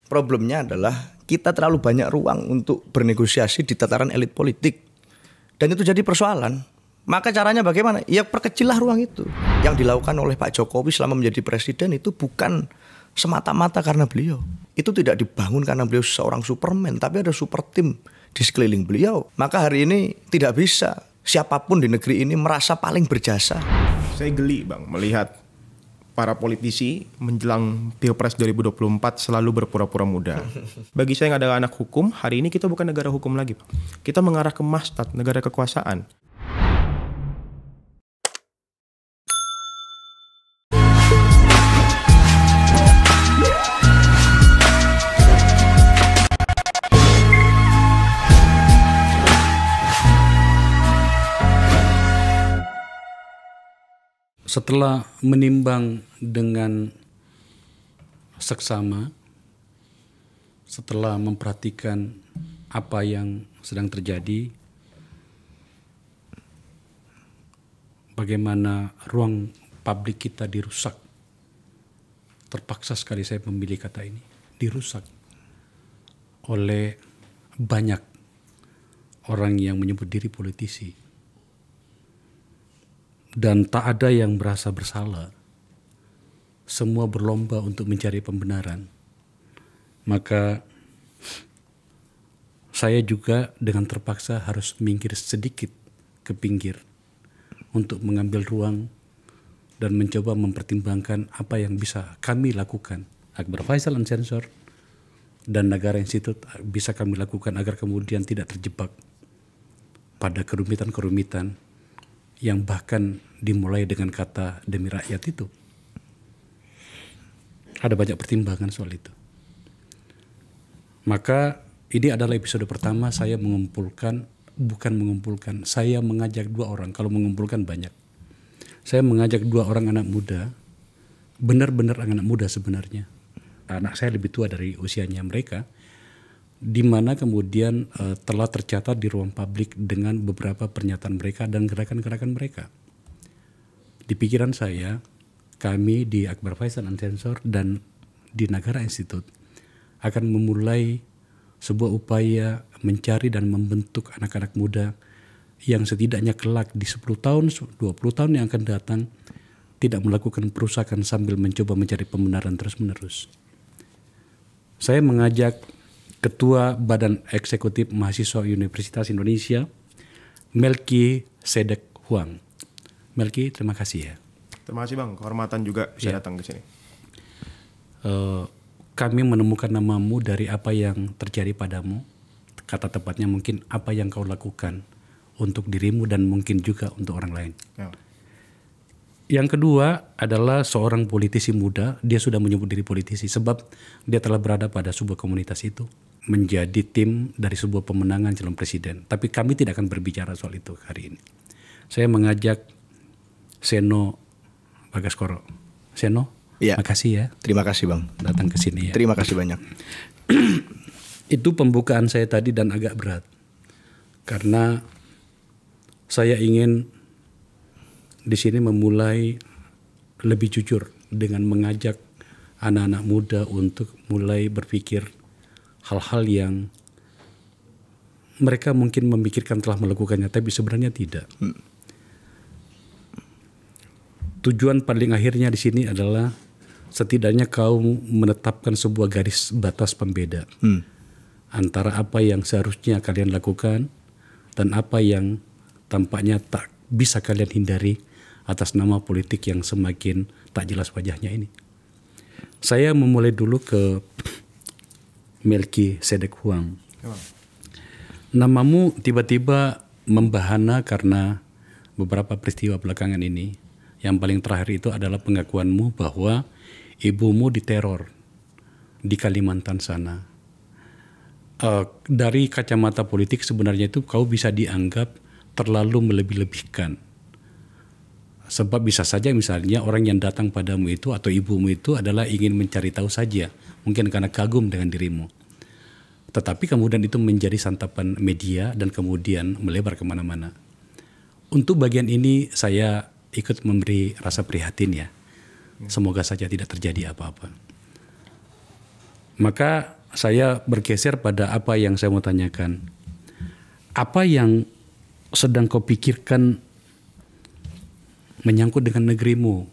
Problemnya adalah kita terlalu banyak ruang untuk bernegosiasi di tataran elit politik. Dan itu jadi persoalan. Maka caranya bagaimana? Ya perkecillah ruang itu. Yang dilakukan oleh Pak Jokowi selama menjadi presiden itu bukan semata-mata karena beliau. Itu tidak dibangun karena beliau seorang Superman, tapi ada super tim di sekeliling beliau. Maka hari ini tidak bisa siapapun di negeri ini merasa paling berjasa. Saya geli Bang melihat para politisi menjelang Pilpres 2024 selalu berpura-pura muda. Bagi saya yang adalah anak hukum, hari ini kita bukan negara hukum lagi, Pak. Kita mengarah ke mastat, negara kekuasaan. Setelah menimbang dengan seksama, setelah memperhatikan apa yang sedang terjadi, bagaimana ruang publik kita dirusak, terpaksa sekali saya memilih kata ini, dirusak oleh banyak orang yang menyebut diri politisi. Dan tak ada yang merasa bersalah. Semua berlomba untuk mencari pembenaran. Maka saya juga dengan terpaksa harus minggir sedikit ke pinggir untuk mengambil ruang dan mencoba mempertimbangkan apa yang bisa kami lakukan. Akbar Faisal Unsensor dan Nagara Institute bisa kami lakukan agar kemudian tidak terjebak pada kerumitan-kerumitan yang bahkan dimulai dengan kata demi rakyat itu. Ada banyak pertimbangan soal itu. Maka ini adalah episode pertama saya saya mengajak dua orang, kalau mengumpulkan banyak. Saya mengajak dua orang anak muda, benar-benar anak muda sebenarnya. Anak saya lebih tua dari usianya mereka, di mana kemudian telah tercatat di ruang publik dengan beberapa pernyataan mereka dan gerakan-gerakan mereka. Di pikiran saya, kami di Akbar Faisal Unsensor dan di Nagara Institute akan memulai sebuah upaya mencari dan membentuk anak-anak muda yang setidaknya kelak di 10 tahun, 20 tahun yang akan datang tidak melakukan perusakan sambil mencoba mencari pembenaran terus-menerus. Saya mengajak Ketua Badan Eksekutif Mahasiswa Universitas Indonesia, Melki Sedek Huang. Melki, terima kasih ya. Terima kasih Bang, kehormatan juga bisa datang ke sini. Kami menemukan namamu dari apa yang terjadi padamu. Kata tepatnya mungkin apa yang kau lakukan untuk dirimu dan mungkin juga untuk orang lain. Ya. Yang kedua adalah seorang politisi muda, dia sudah menyebut diri politisi sebab dia telah berada pada sebuah komunitas itu, menjadi tim dari sebuah pemenangan calon presiden. Tapi kami tidak akan berbicara soal itu hari ini. Saya mengajak Seno Bagaskoro. Seno, ya. Makasih ya. Terima kasih Bang. Datang ke sini ya. Terima kasih banyak. Itu pembukaan saya tadi dan agak berat. Karena saya ingin di sini memulai lebih jujur dengan mengajak anak-anak muda untuk mulai berpikir hal-hal yang mereka mungkin memikirkan telah melakukannya, tapi sebenarnya tidak. Tujuan paling akhirnya di sini adalah setidaknya kau menetapkan sebuah garis batas pembeda antara apa yang seharusnya kalian lakukan dan apa yang tampaknya tak bisa kalian hindari atas nama politik yang semakin tak jelas wajahnya ini. Saya memulai dulu ke Melki Sedek Huang. Namamu tiba-tiba membahana karena beberapa peristiwa belakangan ini. Yang paling terakhir itu adalah pengakuanmu bahwa ibumu diteror di Kalimantan sana. Dari kacamata politik sebenarnya itu kau bisa dianggap terlalu melebih-lebihkan. Sebab bisa saja misalnya orang yang datang padamu itu atau ibumu itu adalah ingin mencari tahu saja. Mungkin karena kagum dengan dirimu. Tetapi kemudian itu menjadi santapan media dan kemudian melebar kemana-mana. Untuk bagian ini saya ikut memberi rasa prihatin ya. Semoga saja tidak terjadi apa-apa. Maka saya bergeser pada apa yang saya mau tanyakan. Apa yang sedang kau pikirkan menyangkut dengan negerimu,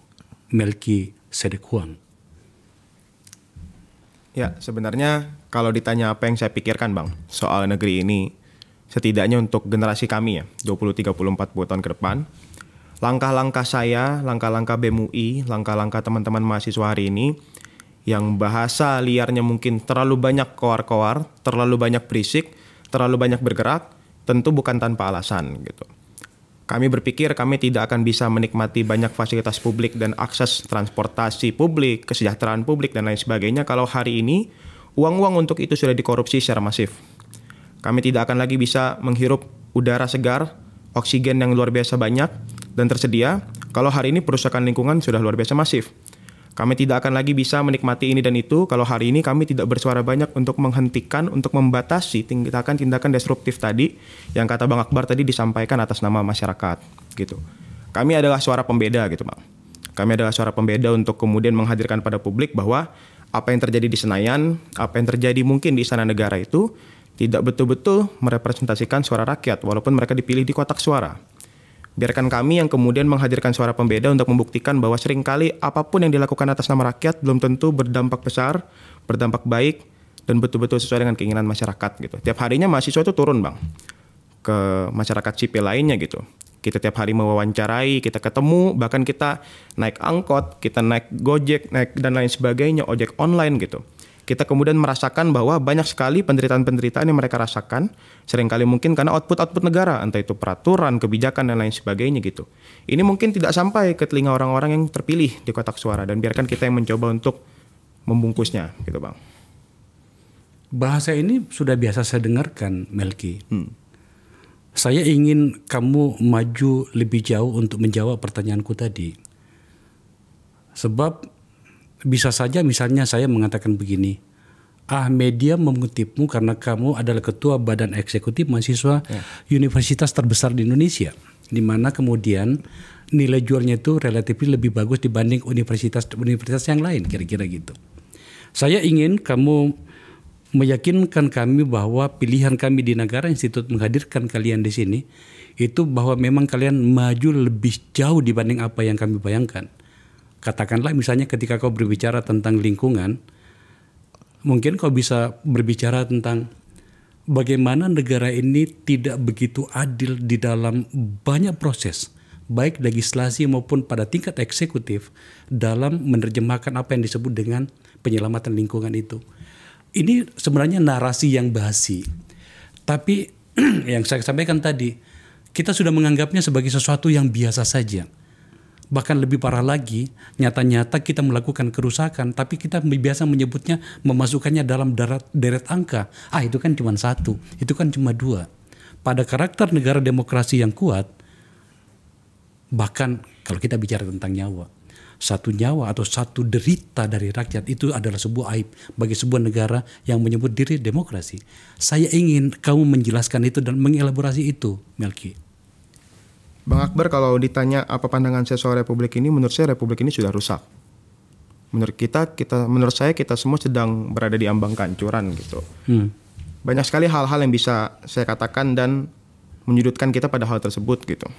Melki Sedek Huang? Ya, sebenarnya kalau ditanya apa yang saya pikirkan Bang, soal negeri ini, setidaknya untuk generasi kami ya, 20, 30, 40 tahun ke depan, langkah-langkah saya, langkah-langkah BEM UI, langkah-langkah teman-teman mahasiswa hari ini, yang bahasa liarnya mungkin terlalu banyak koar-koar, terlalu banyak berisik, terlalu banyak bergerak, tentu bukan tanpa alasan gitu. Kami berpikir kami tidak akan bisa menikmati banyak fasilitas publik dan akses transportasi publik, kesejahteraan publik, dan lain sebagainya kalau hari ini uang-uang untuk itu sudah dikorupsi secara masif. Kami tidak akan lagi bisa menghirup udara segar, oksigen yang luar biasa banyak dan tersedia kalau hari ini perusakan lingkungan sudah luar biasa masif. Kami tidak akan lagi bisa menikmati ini dan itu kalau hari ini kami tidak bersuara banyak untuk menghentikan, untuk membatasi tindakan-tindakan disruptif tadi yang kata Bang Akbar tadi disampaikan atas nama masyarakat gitu. Kami adalah suara pembeda gitu Bang. Kami adalah suara pembeda untuk kemudian menghadirkan pada publik bahwa apa yang terjadi di Senayan, apa yang terjadi mungkin di Istana Negara itu tidak betul-betul merepresentasikan suara rakyat walaupun mereka dipilih di kotak suara. Biarkan kami yang kemudian menghadirkan suara pembeda untuk membuktikan bahwa seringkali apapun yang dilakukan atas nama rakyat belum tentu berdampak besar, berdampak baik, dan betul-betul sesuai dengan keinginan masyarakat gitu. Tiap harinya mahasiswa itu turun Bang ke masyarakat sipil lainnya gitu. Kita tiap hari mewawancarai, kita ketemu, bahkan kita naik angkot, kita naik Gojek, naik dan lain sebagainya, ojek online gitu. Kita kemudian merasakan bahwa banyak sekali penderitaan-penderitaan yang mereka rasakan, seringkali mungkin karena output-output negara, entah itu peraturan, kebijakan, dan lain sebagainya gitu. Ini mungkin tidak sampai ke telinga orang-orang yang terpilih di kotak suara, dan biarkan kita yang mencoba untuk membungkusnya gitu Bang. Bahasa ini sudah biasa saya dengarkan, Melki. Saya ingin kamu maju lebih jauh untuk menjawab pertanyaanku tadi. Sebab bisa saja misalnya saya mengatakan begini, media mengutipmu karena kamu adalah ketua badan eksekutif mahasiswa universitas terbesar di Indonesia, di mana kemudian nilai jualnya itu relatif lebih bagus dibanding universitas yang lain, kira-kira gitu. Saya ingin kamu meyakinkan kami bahwa pilihan kami di Negara Institut menghadirkan kalian di sini itu bahwa memang kalian maju lebih jauh dibanding apa yang kami bayangkan. Katakanlah misalnya ketika kau berbicara tentang lingkungan, mungkin kau bisa berbicara tentang bagaimana negara ini tidak begitu adil di dalam banyak proses, baik legislasi maupun pada tingkat eksekutif dalam menerjemahkan apa yang disebut dengan penyelamatan lingkungan itu. Ini sebenarnya narasi yang basi. Tapi yang saya sampaikan tadi, kita sudah menganggapnya sebagai sesuatu yang biasa saja. Bahkan lebih parah lagi, nyata-nyata kita melakukan kerusakan, tapi kita biasa menyebutnya, memasukkannya dalam deret angka. Itu kan cuma satu, itu kan cuma dua. Pada karakter negara demokrasi yang kuat, bahkan kalau kita bicara tentang nyawa, satu nyawa atau satu derita dari rakyat itu adalah sebuah aib bagi sebuah negara yang menyebut diri demokrasi. Saya ingin kamu menjelaskan itu dan mengelaborasi itu, Melki. Bang Akbar, kalau ditanya apa pandangan saya soal Republik ini, menurut saya Republik ini sudah rusak. Menurut saya kita semua sedang berada di ambang kehancuran gitu. Banyak sekali hal-hal yang bisa saya katakan dan menyudutkan kita pada hal tersebut gitu.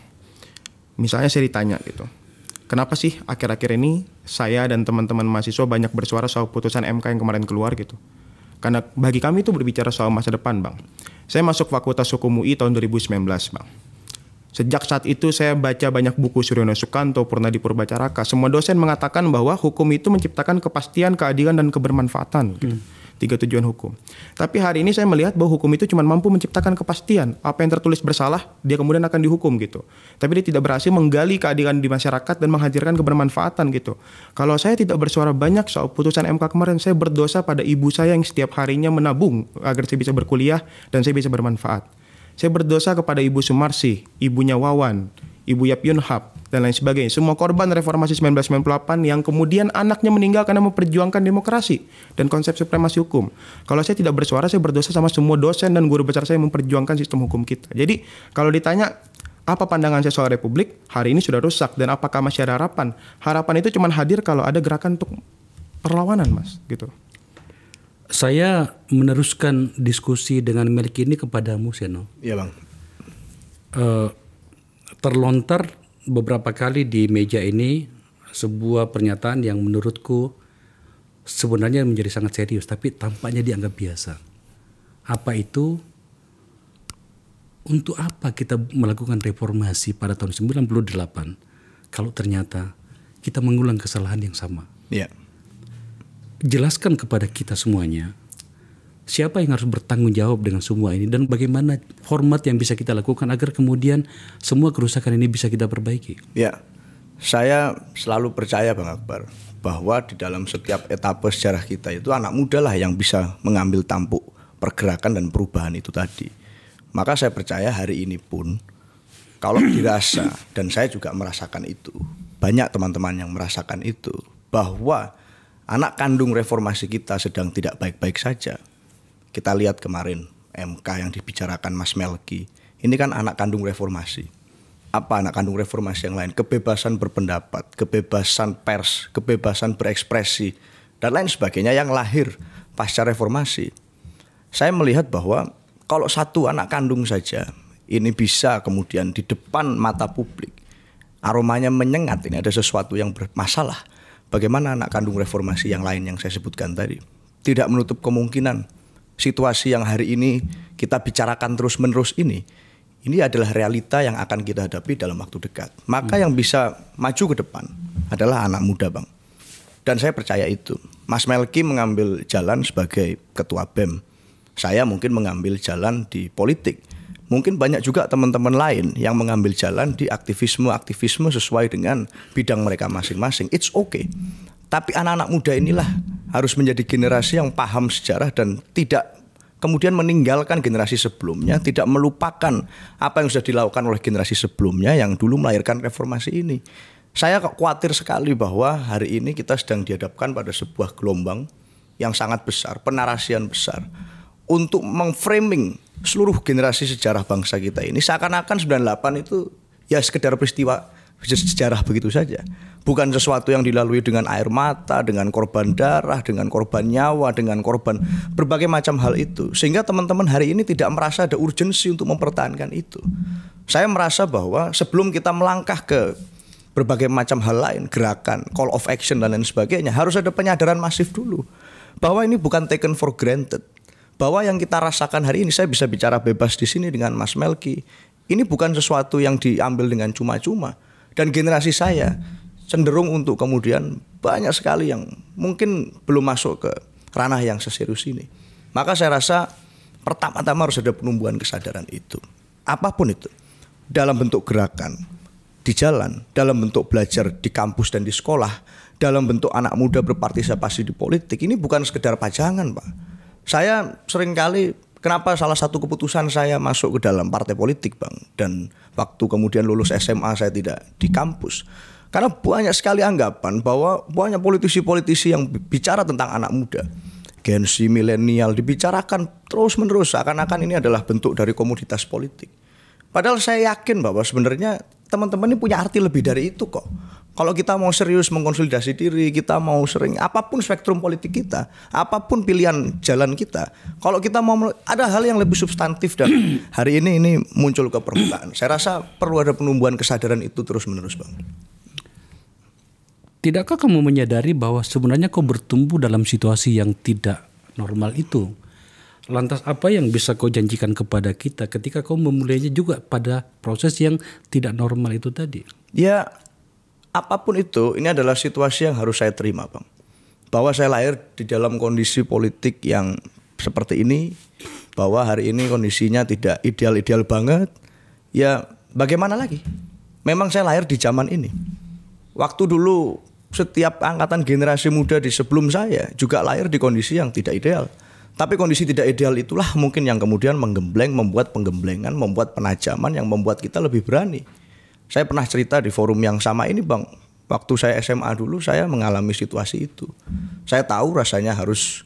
Misalnya saya ditanya gitu, kenapa sih akhir-akhir ini saya dan teman-teman mahasiswa banyak bersuara soal putusan MK yang kemarin keluar gitu. Karena bagi kami itu berbicara soal masa depan Bang. Saya masuk Fakultas Hukum UI tahun 2019 Bang. Sejak saat itu saya baca banyak buku Suryono Sukanto, Purnadi Purbacaraka. Semua dosen mengatakan bahwa hukum itu menciptakan kepastian, keadilan, dan kebermanfaatan. Gitu. 3 tujuan hukum. Tapi hari ini saya melihat bahwa hukum itu cuma mampu menciptakan kepastian. Apa yang tertulis bersalah, dia kemudian akan dihukum gitu. Tapi dia tidak berhasil menggali keadilan di masyarakat dan menghadirkan kebermanfaatan gitu. Kalau saya tidak bersuara banyak soal putusan MK kemarin, saya berdosa pada ibu saya yang setiap harinya menabung agar saya bisa berkuliah dan saya bisa bermanfaat. Saya berdosa kepada Ibu Sumarsi, ibunya Wawan, Ibu Yap Yunhap, dan lain sebagainya. Semua korban reformasi 1998 yang kemudian anaknya meninggal karena memperjuangkan demokrasi dan konsep supremasi hukum. Kalau saya tidak bersuara, saya berdosa sama semua dosen dan guru besar saya yang memperjuangkan sistem hukum kita. Jadi kalau ditanya apa pandangan saya soal Republik, hari ini sudah rusak dan apakah masih ada harapan? Harapan itu cuma hadir kalau ada gerakan untuk perlawanan, Mas, gitu. Saya meneruskan diskusi dengan Melki ini kepadamu, Seno. Iya Bang. Terlontar beberapa kali di meja ini sebuah pernyataan yang menurutku sebenarnya menjadi sangat serius, tapi tampaknya dianggap biasa. Apa itu? Untuk apa kita melakukan reformasi pada tahun 98 kalau ternyata kita mengulang kesalahan yang sama? Iya. Jelaskan kepada kita semuanya siapa yang harus bertanggung jawab dengan semua ini dan bagaimana format yang bisa kita lakukan agar kemudian semua kerusakan ini bisa kita perbaiki. Ya, saya selalu percaya Bang Akbar bahwa di dalam setiap etapa sejarah kita itu anak muda lah yang bisa mengambil tampuk pergerakan dan perubahan itu tadi. Maka saya percaya hari ini pun kalau dirasa, dan saya juga merasakan itu, banyak teman-teman yang merasakan itu, bahwa anak kandung reformasi kita sedang tidak baik-baik saja. Kita lihat kemarin MK yang dibicarakan Mas Melki. Ini kan anak kandung reformasi. Apa anak kandung reformasi yang lain? Kebebasan berpendapat, kebebasan pers, kebebasan berekspresi, dan lain sebagainya yang lahir pasca reformasi. Saya melihat bahwa kalau satu anak kandung saja ini bisa kemudian di depan mata publik, aromanya menyengat, ini ada sesuatu yang bermasalah. Bagaimana anak kandung reformasi yang lain yang saya sebutkan tadi? Tidak menutup kemungkinan situasi yang hari ini kita bicarakan terus-menerus ini adalah realita yang akan kita hadapi dalam waktu dekat. Maka yang bisa maju ke depan adalah anak muda Bang. Dan saya percaya itu. Mas Melki mengambil jalan sebagai ketua BEM. Saya mungkin mengambil jalan di politik. Mungkin banyak juga teman-teman lain yang mengambil jalan di aktivisme sesuai dengan bidang mereka masing-masing. It's okay. Tapi anak-anak muda inilah harus menjadi generasi yang paham sejarah dan tidak kemudian meninggalkan generasi sebelumnya, tidak melupakan apa yang sudah dilakukan oleh generasi sebelumnya yang dulu melahirkan reformasi ini. Saya khawatir sekali bahwa hari ini kita sedang dihadapkan pada sebuah gelombang yang sangat besar, penarasian besar, untuk mengframing seluruh generasi sejarah bangsa kita ini seakan-akan 98 itu ya sekedar peristiwa sejarah begitu saja. Bukan sesuatu yang dilalui dengan air mata, dengan korban darah, dengan korban nyawa, dengan korban berbagai macam hal itu. Sehingga teman-teman hari ini tidak merasa ada urgensi untuk mempertahankan itu. Saya merasa bahwa sebelum kita melangkah ke berbagai macam hal lain, gerakan, call of action dan lain sebagainya, harus ada penyadaran masif dulu. Bahwa ini bukan taken for granted. Bahwa yang kita rasakan hari ini, saya bisa bicara bebas di sini dengan Mas Melki, ini bukan sesuatu yang diambil dengan cuma-cuma. Dan generasi saya cenderung untuk kemudian banyak sekali yang mungkin belum masuk ke ranah yang seserius ini. Maka saya rasa pertama-tama harus ada penumbuhan kesadaran itu. Apapun itu, dalam bentuk gerakan, di jalan, dalam bentuk belajar di kampus dan di sekolah, dalam bentuk anak muda berpartisipasi di politik, ini bukan sekedar pajangan Pak. Saya seringkali, kenapa salah satu keputusan saya masuk ke dalam partai politik Bang, dan waktu kemudian lulus SMA saya tidak di kampus, karena banyak sekali anggapan bahwa banyak politisi-politisi yang bicara tentang anak muda, Gen Z, milenial, dibicarakan terus-menerus seakan-akan ini adalah bentuk dari komoditas politik. Padahal saya yakin bahwa sebenarnya teman-teman ini punya arti lebih dari itu kok. Kalau kita mau serius mengkonsolidasi diri, kita mau sering, apapun spektrum politik kita, apapun pilihan jalan kita, kalau kita mau ada hal yang lebih substantif dan hari ini muncul ke permukaan. Saya rasa perlu ada penumbuhan kesadaran itu terus-menerus Bang. Tidakkah kamu menyadari bahwa sebenarnya kau bertumbuh dalam situasi yang tidak normal itu? Lantas apa yang bisa kau janjikan kepada kita ketika kau memulainya juga pada proses yang tidak normal itu tadi? Ya, apapun itu, ini adalah situasi yang harus saya terima Bang. Bahwa saya lahir di dalam kondisi politik yang seperti ini, bahwa hari ini kondisinya tidak ideal-ideal banget. Ya bagaimana lagi? Memang saya lahir di zaman ini. Waktu dulu setiap angkatan generasi muda di sebelum saya juga lahir di kondisi yang tidak ideal. Tapi kondisi tidak ideal itulah mungkin yang kemudian menggembleng, membuat penggemblengan, membuat penajaman yang membuat kita lebih berani. Saya pernah cerita di forum yang sama ini Bang, waktu saya SMA dulu saya mengalami situasi itu. Saya tahu rasanya harus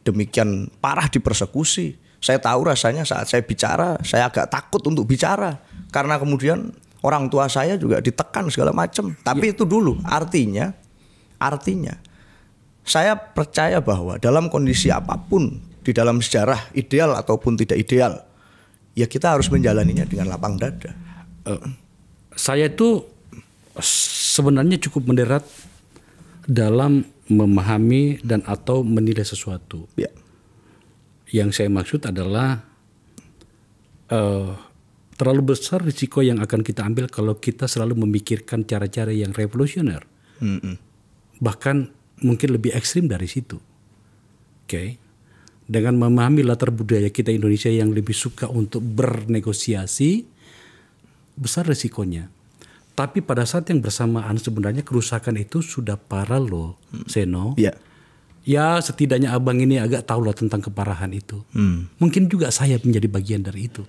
demikian parah dipersekusi. Saya tahu rasanya saat saya bicara, saya agak takut untuk bicara. Karena kemudian orang tua saya juga ditekan segala macam. Tapi itu dulu, artinya Saya percaya bahwa dalam kondisi apapun di dalam sejarah, ideal ataupun tidak ideal, ya kita harus menjalaninya dengan lapang dada. Saya itu sebenarnya cukup moderat dalam memahami dan atau menilai sesuatu. Ya. Yang saya maksud adalah terlalu besar risiko yang akan kita ambil kalau kita selalu memikirkan cara-cara yang revolusioner. Bahkan mungkin lebih ekstrim dari situ. Oke. Dengan memahami latar budaya kita Indonesia yang lebih suka untuk bernegosiasi, besar risikonya. Tapi pada saat yang bersamaan sebenarnya kerusakan itu sudah parah loh, Seno. Ya. Ya setidaknya abang ini agak tahu lah tentang keparahan itu. Mungkin juga saya menjadi bagian dari itu.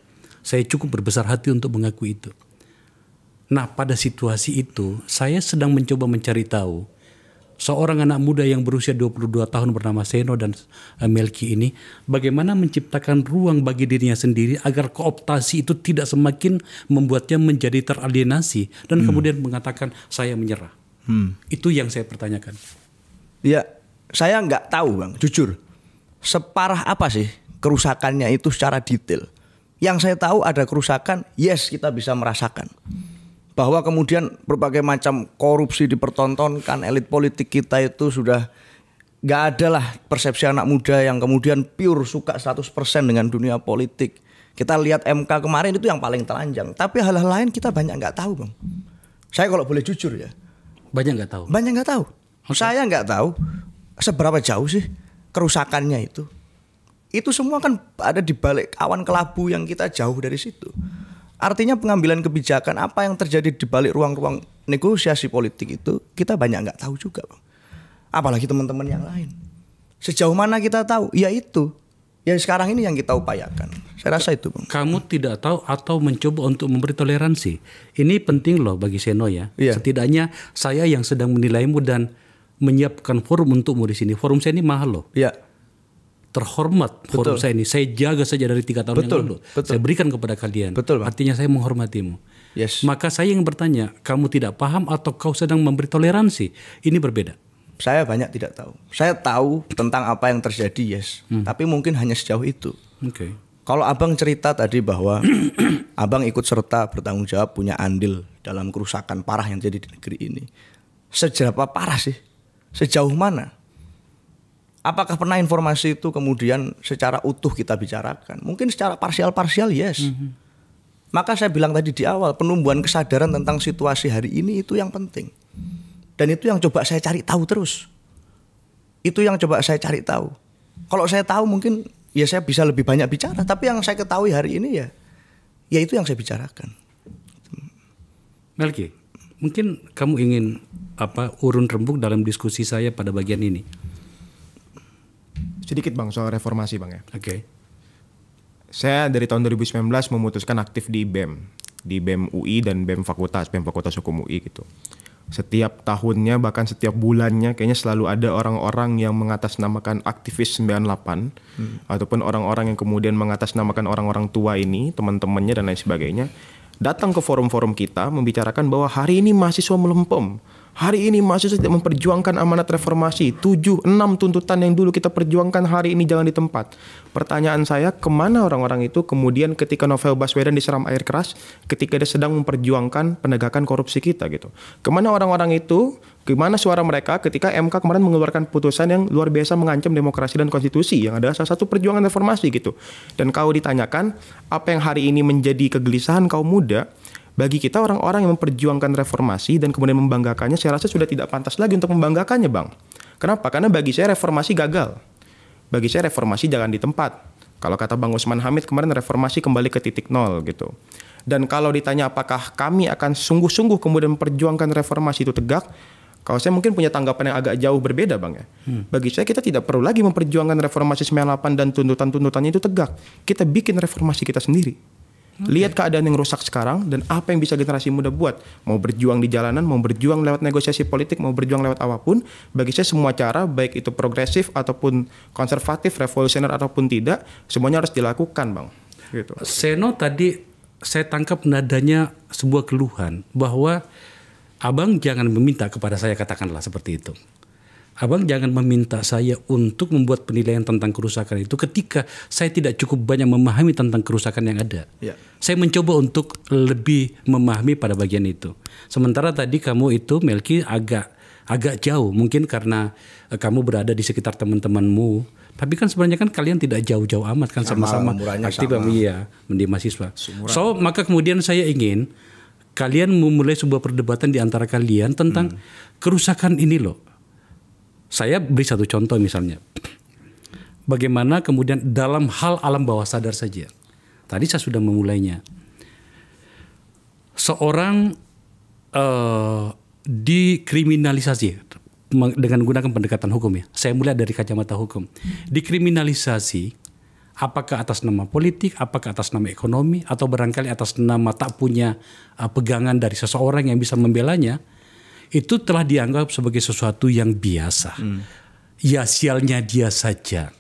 Saya cukup berbesar hati untuk mengakui itu. Nah pada situasi itu saya sedang mencoba mencari tahu. Seorang anak muda yang berusia 22 tahun bernama Seno dan Melki ini bagaimana menciptakan ruang bagi dirinya sendiri agar kooptasi itu tidak semakin membuatnya menjadi teralienasi dan kemudian mengatakan saya menyerah. Itu yang saya pertanyakan. Ya, saya nggak tahu Bang, jujur. Separah apa sih kerusakannya itu secara detail. Yang saya tahu ada kerusakan, yes kita bisa merasakan. Bahwa kemudian berbagai macam korupsi dipertontonkan, elit politik kita itu sudah nggak ada lah persepsi anak muda yang kemudian pure suka 100% dengan dunia politik. Kita lihat MK kemarin itu yang paling telanjang. Tapi hal-hal lain kita banyak nggak tahu Bang. Saya kalau boleh jujur ya. Banyak nggak tahu? Banyak nggak tahu. Saya nggak tahu seberapa jauh sih kerusakannya itu. Itu semua kan ada di balik awan kelabu yang kita jauh dari situ. Artinya pengambilan kebijakan apa yang terjadi di balik ruang-ruang negosiasi politik itu kita banyak nggak tahu juga Bang. Apalagi teman-teman yang lain. Sejauh mana kita tahu? Ya itu. Ya sekarang ini yang kita upayakan. Saya rasa itu Bang. Kamu tidak tahu atau mencoba untuk memberi toleransi. Ini penting loh bagi Seno ya. Iya. Setidaknya saya yang sedang menilaimu dan menyiapkan forum untukmu di sini. Forum saya ini mahal loh. Ya. Terhormat forum saya ini. Saya jaga saja dari 3 tahun yang lalu. Saya berikan kepada kalian. Betul, Bang. Artinya saya menghormatimu. Yes. Maka saya ingin bertanya, kamu tidak paham atau kau sedang memberi toleransi? Ini berbeda. Saya banyak tidak tahu. Saya tahu tentang apa yang terjadi, yes. Tapi mungkin hanya sejauh itu. Oke. Kalau Abang cerita tadi bahwa Abang ikut serta bertanggung jawab punya andil dalam kerusakan parah yang terjadi di negeri ini. Seberapa parah sih? Sejauh mana? Apakah pernah informasi itu kemudian secara utuh kita bicarakan? Mungkin secara parsial-parsial, yes. Maka saya bilang tadi di awal, penumbuhan kesadaran tentang situasi hari ini itu yang penting. Dan itu yang coba saya cari tahu terus. Itu yang coba saya cari tahu. Kalau saya tahu mungkin ya saya bisa lebih banyak bicara. Tapi yang saya ketahui hari ini ya itu yang saya bicarakan. Melki, mungkin kamu ingin urun rembuk dalam diskusi saya pada bagian ini. Sedikit Bang soal reformasi Bang ya. Oke. Saya dari tahun 2019 memutuskan aktif di BEM UI dan BEM Fakultas Hukum UI gitu. Setiap tahunnya bahkan setiap bulannya kayaknya selalu ada orang-orang yang mengatasnamakan aktivis 98 ataupun orang-orang yang kemudian mengatasnamakan orang-orang tua ini, teman-temannya dan lain sebagainya, datang ke forum-forum kita membicarakan bahwa hari ini mahasiswa melempem. Hari ini mahasiswa tidak memperjuangkan amanat reformasi. 7, 6 tuntutan yang dulu kita perjuangkan hari ini jangan di tempat. Pertanyaan saya, kemana orang-orang itu kemudian ketika Novel Baswedan diseram air keras, ketika dia sedang memperjuangkan penegakan korupsi kita gitu. Kemana orang-orang itu, gimana suara mereka ketika MK kemarin mengeluarkan putusan yang luar biasa mengancam demokrasi dan konstitusi, yang adalah salah satu perjuangan reformasi gitu. Dan kau ditanyakan, apa yang hari ini menjadi kegelisahan kaum muda, bagi kita orang-orang yang memperjuangkan reformasi dan kemudian membanggakannya, saya rasa sudah tidak pantas lagi untuk membanggakannya Bang. Kenapa? Karena bagi saya reformasi gagal. Bagi saya reformasi jangan di tempat. Kalau kata Bang Usman Hamid kemarin, reformasi kembali ke titik nol gitu. Dan kalau ditanya apakah kami akan sungguh-sungguh kemudian memperjuangkan reformasi itu tegak, kalau saya mungkin punya tanggapan yang agak jauh berbeda Bang ya. Bagi saya kita tidak perlu lagi memperjuangkan reformasi 98 dan tuntutan-tuntutannya itu tegak. Kita bikin reformasi kita sendiri. Lihat keadaan yang rusak sekarang dan apa yang bisa generasi muda buat. Mau berjuang di jalanan, mau berjuang lewat negosiasi politik, mau berjuang lewat apapun. Bagi saya semua cara, baik itu progresif ataupun konservatif, revolusioner ataupun tidak, semuanya harus dilakukan Bang. Gitu. Seno tadi saya tangkap nadanya sebuah keluhan bahwa Abang jangan meminta kepada saya, katakanlah seperti itu. Abang jangan meminta saya untuk membuat penilaian tentang kerusakan itu ketika saya tidak cukup banyak memahami tentang kerusakan yang ada. Ya. Saya mencoba untuk lebih memahami pada bagian itu. Sementara tadi kamu itu Melki agak jauh, mungkin karena kamu berada di sekitar teman-temanmu. Tapi kan sebenarnya kan kalian tidak jauh-jauh amat kan, sama-sama aktif menjadi mahasiswa. So maka kemudian saya ingin kalian memulai sebuah perdebatan di antara kalian tentang kerusakan ini loh. Saya beri satu contoh misalnya. Bagaimana kemudian dalam hal alam bawah sadar saja. Tadi saya sudah memulainya. Seorang dikriminalisasi dengan menggunakan pendekatan hukum ya. Saya mulai dari kacamata hukum. Dikriminalisasi apakah atas nama politik, apakah atas nama ekonomi, atau barangkali atas nama tak punya pegangan dari seseorang yang bisa membelanya. Itu telah dianggap sebagai sesuatu yang biasa. Ya sialnya dia saja.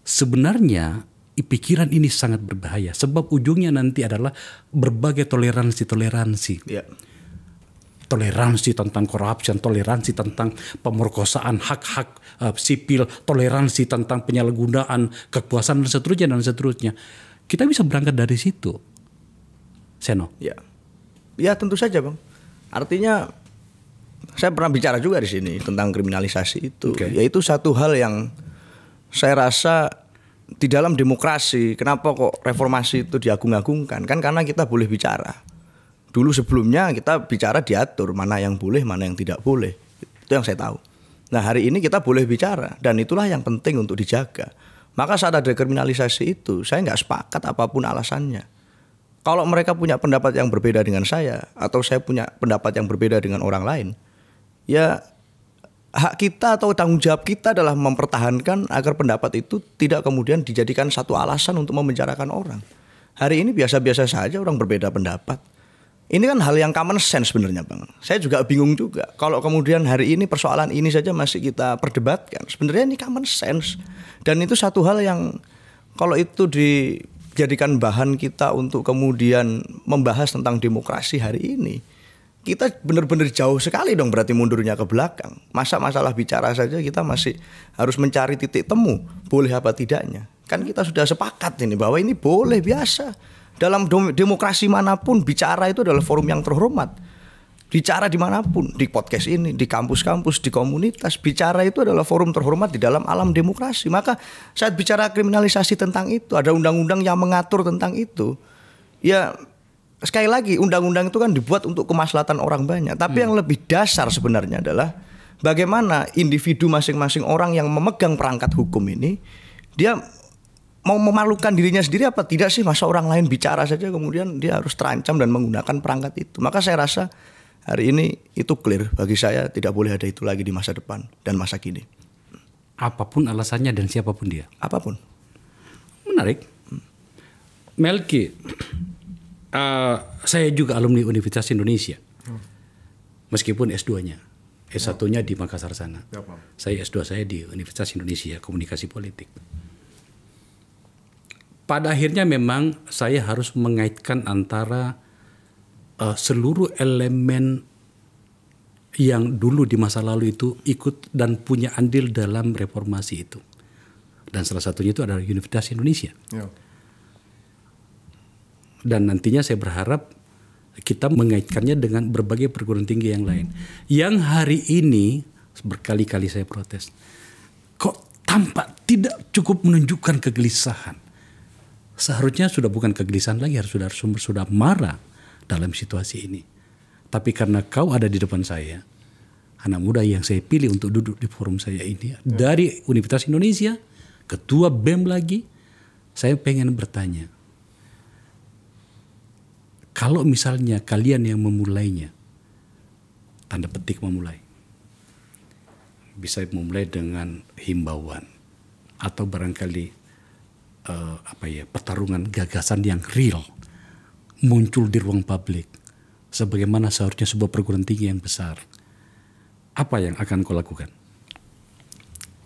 Sebenarnya pikiran ini sangat berbahaya. Sebab ujungnya nanti adalah berbagai toleransi. Ya. Toleransi tentang corruption, toleransi tentang pemerkosaan hak-hak sipil, toleransi tentang penyalahgunaan kekuasaan dan seterusnya. Kita bisa berangkat dari situ. Seno. Ya tentu saja Bang. Artinya saya pernah bicara juga di sini tentang kriminalisasi itu. Yaitu satu hal yang saya rasa di dalam demokrasi, kenapa kok reformasi itu diagung-agungkan? Kan karena kita boleh bicara. Dulu sebelumnya kita bicara diatur mana yang boleh, mana yang tidak boleh. Itu yang saya tahu. Nah hari ini kita boleh bicara dan itulah yang penting untuk dijaga. Maka saat ada kriminalisasi itu saya nggak sepakat apapun alasannya. Kalau mereka punya pendapat yang berbeda dengan saya atau saya punya pendapat yang berbeda dengan orang lain, ya hak kita atau tanggung jawab kita adalah mempertahankan agar pendapat itu tidak kemudian dijadikan satu alasan untuk memenjarakan orang. Hari ini biasa-biasa saja orang berbeda pendapat. Ini kan hal yang common sense sebenarnya Bang. Saya juga bingung juga. Kalau kemudian hari ini persoalan ini saja masih kita perdebatkan. Sebenarnya ini common sense. Dan itu satu hal yang kalau itu dijadikan bahan kita untuk kemudian membahas tentang demokrasi hari ini, kita benar-benar jauh sekali dong berarti mundurnya ke belakang. Masalah bicara saja kita masih harus mencari titik temu. Boleh apa tidaknya. Kan kita sudah sepakat ini bahwa ini boleh biasa. Dalam demokrasi manapun bicara itu adalah forum yang terhormat. Bicara dimanapun, di podcast ini, di kampus-kampus, di komunitas, bicara itu adalah forum terhormat di dalam alam demokrasi. Maka saat bicara kriminalisasi tentang itu, ada undang-undang yang mengatur tentang itu. Ya sekali lagi undang-undang itu kan dibuat untuk kemaslahatan orang banyak. Tapi yang lebih dasar sebenarnya adalah bagaimana individu masing-masing orang yang memegang perangkat hukum ini, dia mau memalukan dirinya sendiri apa tidak sih? Masa orang lain bicara saja kemudian dia harus terancam dan menggunakan perangkat itu. Maka saya rasa hari ini itu clear bagi saya, tidak boleh ada itu lagi di masa depan dan masa kini. Apapun alasannya dan siapapun dia. Apapun. Menarik. Melki, saya juga alumni Universitas Indonesia. Meskipun S2-nya. S1-nya di Makassar sana. Saya S2 saya di Universitas Indonesia, Komunikasi Politik. Pada akhirnya memang saya harus mengaitkan antara seluruh elemen yang dulu di masa lalu itu ikut dan punya andil dalam reformasi itu. Dan salah satunya itu adalah Universitas Indonesia. Dan nantinya saya berharap kita mengaitkannya dengan berbagai perguruan tinggi yang lain. Yang hari ini berkali-kali saya protes. Kok tampak tidak cukup menunjukkan kegelisahan. Seharusnya sudah bukan kegelisahan lagi, sudah marah dalam situasi ini. Tapi karena kau ada di depan saya, anak muda yang saya pilih untuk duduk di forum saya ini, dari Universitas Indonesia, ketua BEM lagi, saya pengen bertanya. Kalau misalnya kalian yang memulainya, tanda petik memulai, bisa memulai dengan himbauan, atau barangkali pertarungan gagasan yang real muncul di ruang publik sebagaimana seharusnya sebuah perguruan tinggi yang besar. Apa yang akan kau lakukan?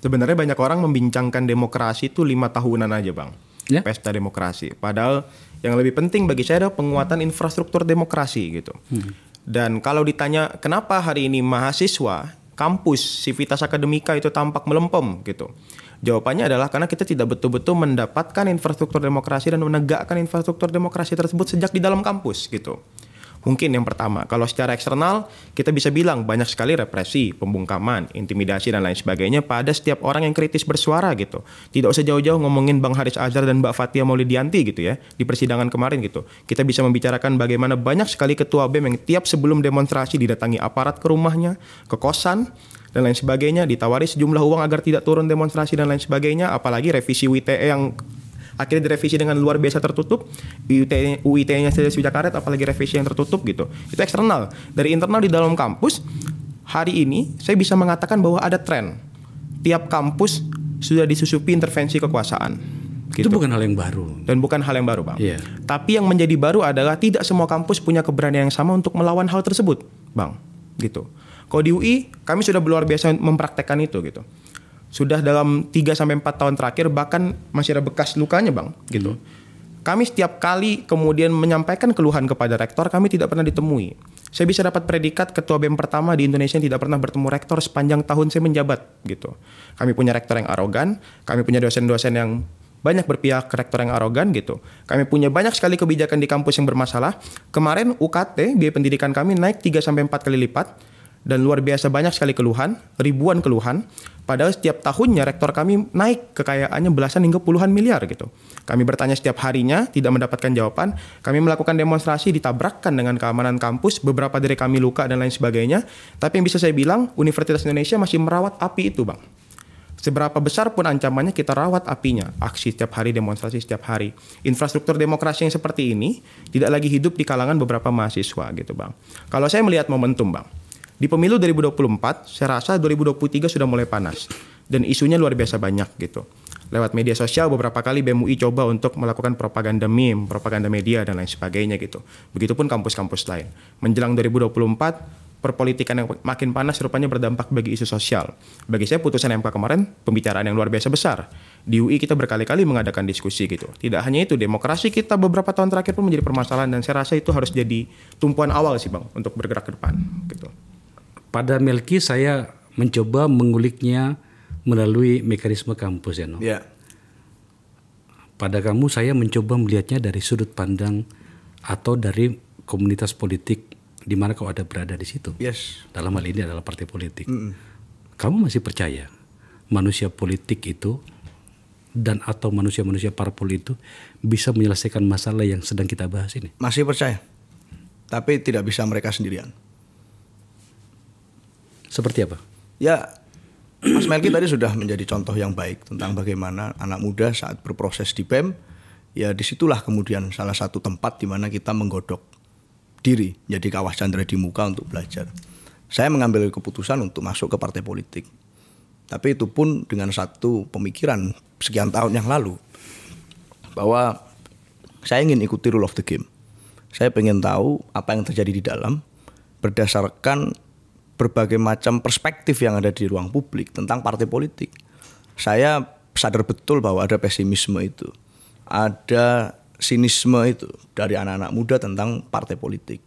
Sebenarnya banyak orang membincangkan demokrasi itu 5 tahunan aja Bang. Ya? Pesta demokrasi. Padahal yang lebih penting bagi saya adalah penguatan infrastruktur demokrasi gitu. Dan kalau ditanya kenapa hari ini mahasiswa kampus, sivitas akademika itu tampak melempem gitu? Jawabannya adalah karena kita tidak betul-betul mendapatkan infrastruktur demokrasi dan menegakkan infrastruktur demokrasi tersebut sejak di dalam kampus gitu. Mungkin yang pertama, kalau secara eksternal kita bisa bilang banyak sekali represi, pembungkaman, intimidasi dan lain sebagainya pada setiap orang yang kritis bersuara gitu. Tidak usah jauh-jauh ngomongin Bang Haris Azhar dan Mbak Fathia Maulidianti gitu ya di persidangan kemarin gitu. Kita bisa membicarakan bagaimana banyak sekali ketua BEM yang tiap sebelum demonstrasi didatangi aparat ke rumahnya, ke kosan dan lain sebagainya, ditawari sejumlah uang agar tidak turun demonstrasi dan lain sebagainya, apalagi revisi UITE yang akhirnya direvisi dengan luar biasa tertutup, UITE-nya sudah karet, apalagi revisi yang tertutup gitu. Itu eksternal. Dari internal di dalam kampus, hari ini saya bisa mengatakan bahwa ada tren. Tiap kampus sudah disusupi intervensi kekuasaan. Gitu. Itu bukan hal yang baru. Dan bukan hal yang baru, Bang. Yeah. Tapi yang menjadi baru adalah tidak semua kampus punya keberanian yang sama untuk melawan hal tersebut, Bang. Gitu. Kalau di UI, kami sudah luar biasa mempraktekkan itu gitu. Sudah dalam 3-4 tahun terakhir bahkan masih ada bekas lukanya, Bang, gitu. Kami setiap kali kemudian menyampaikan keluhan kepada rektor, kami tidak pernah ditemui. Saya bisa dapat predikat ketua BEM pertama di Indonesia yang tidak pernah bertemu rektor sepanjang tahun saya menjabat gitu. Kami punya rektor yang arogan, kami punya dosen-dosen yang banyak berpihak ke rektor yang arogan gitu. Kami punya banyak sekali kebijakan di kampus yang bermasalah. Kemarin UKT, biaya pendidikan kami naik 3-4 kali lipat. Dan luar biasa banyak sekali keluhan, ribuan keluhan. Padahal setiap tahunnya rektor kami naik kekayaannya belasan hingga puluhan miliar gitu. Kami bertanya setiap harinya, tidak mendapatkan jawaban. Kami melakukan demonstrasi, ditabrakkan dengan keamanan kampus. Beberapa dari kami luka dan lain sebagainya. Tapi yang bisa saya bilang, Universitas Indonesia masih merawat api itu, Bang. Seberapa besar pun ancamannya, kita rawat apinya. Aksi setiap hari, demonstrasi setiap hari. Infrastruktur demokrasi yang seperti ini tidak lagi hidup di kalangan beberapa mahasiswa gitu, Bang. Kalau saya melihat momentum, Bang, di pemilu 2024, saya rasa 2023 sudah mulai panas. Dan isunya luar biasa banyak gitu. Lewat media sosial beberapa kali BEM UI coba untuk melakukan propaganda meme, propaganda media dan lain sebagainya gitu. Begitupun kampus-kampus lain. Menjelang 2024, perpolitikan yang makin panas rupanya berdampak bagi isu sosial. Bagi saya putusan MK kemarin pembicaraan yang luar biasa besar. Di UI kita berkali-kali mengadakan diskusi gitu. Tidak hanya itu, demokrasi kita beberapa tahun terakhir pun menjadi permasalahan dan saya rasa itu harus jadi tumpuan awal sih, Bang, untuk bergerak ke depan gitu. Pada Melki saya mencoba menguliknya melalui mekanisme kampus ya, no? Ya. Pada kamu saya mencoba melihatnya dari sudut pandang atau dari komunitas politik di mana kau ada berada di situ. Yes. Dalam hal ini adalah partai politik. Kamu masih percaya manusia politik itu dan atau manusia-manusia parpol itu bisa menyelesaikan masalah yang sedang kita bahas ini? Masih percaya. Tapi tidak bisa mereka sendirian. Seperti apa? Ya, Mas Melki tadi sudah menjadi contoh yang baik tentang bagaimana anak muda saat berproses di BEM, ya disitulah kemudian salah satu tempat di mana kita menggodok diri, jadi kawah candra di muka untuk belajar. Saya mengambil keputusan untuk masuk ke partai politik. Tapi itu pun dengan satu pemikiran sekian tahun yang lalu, bahwa saya ingin ikuti rule of the game. Saya ingin tahu apa yang terjadi di dalam berdasarkan berbagai macam perspektif yang ada di ruang publik tentang partai politik. Saya sadar betul bahwa ada pesimisme itu, ada sinisme itu dari anak-anak muda tentang partai politik.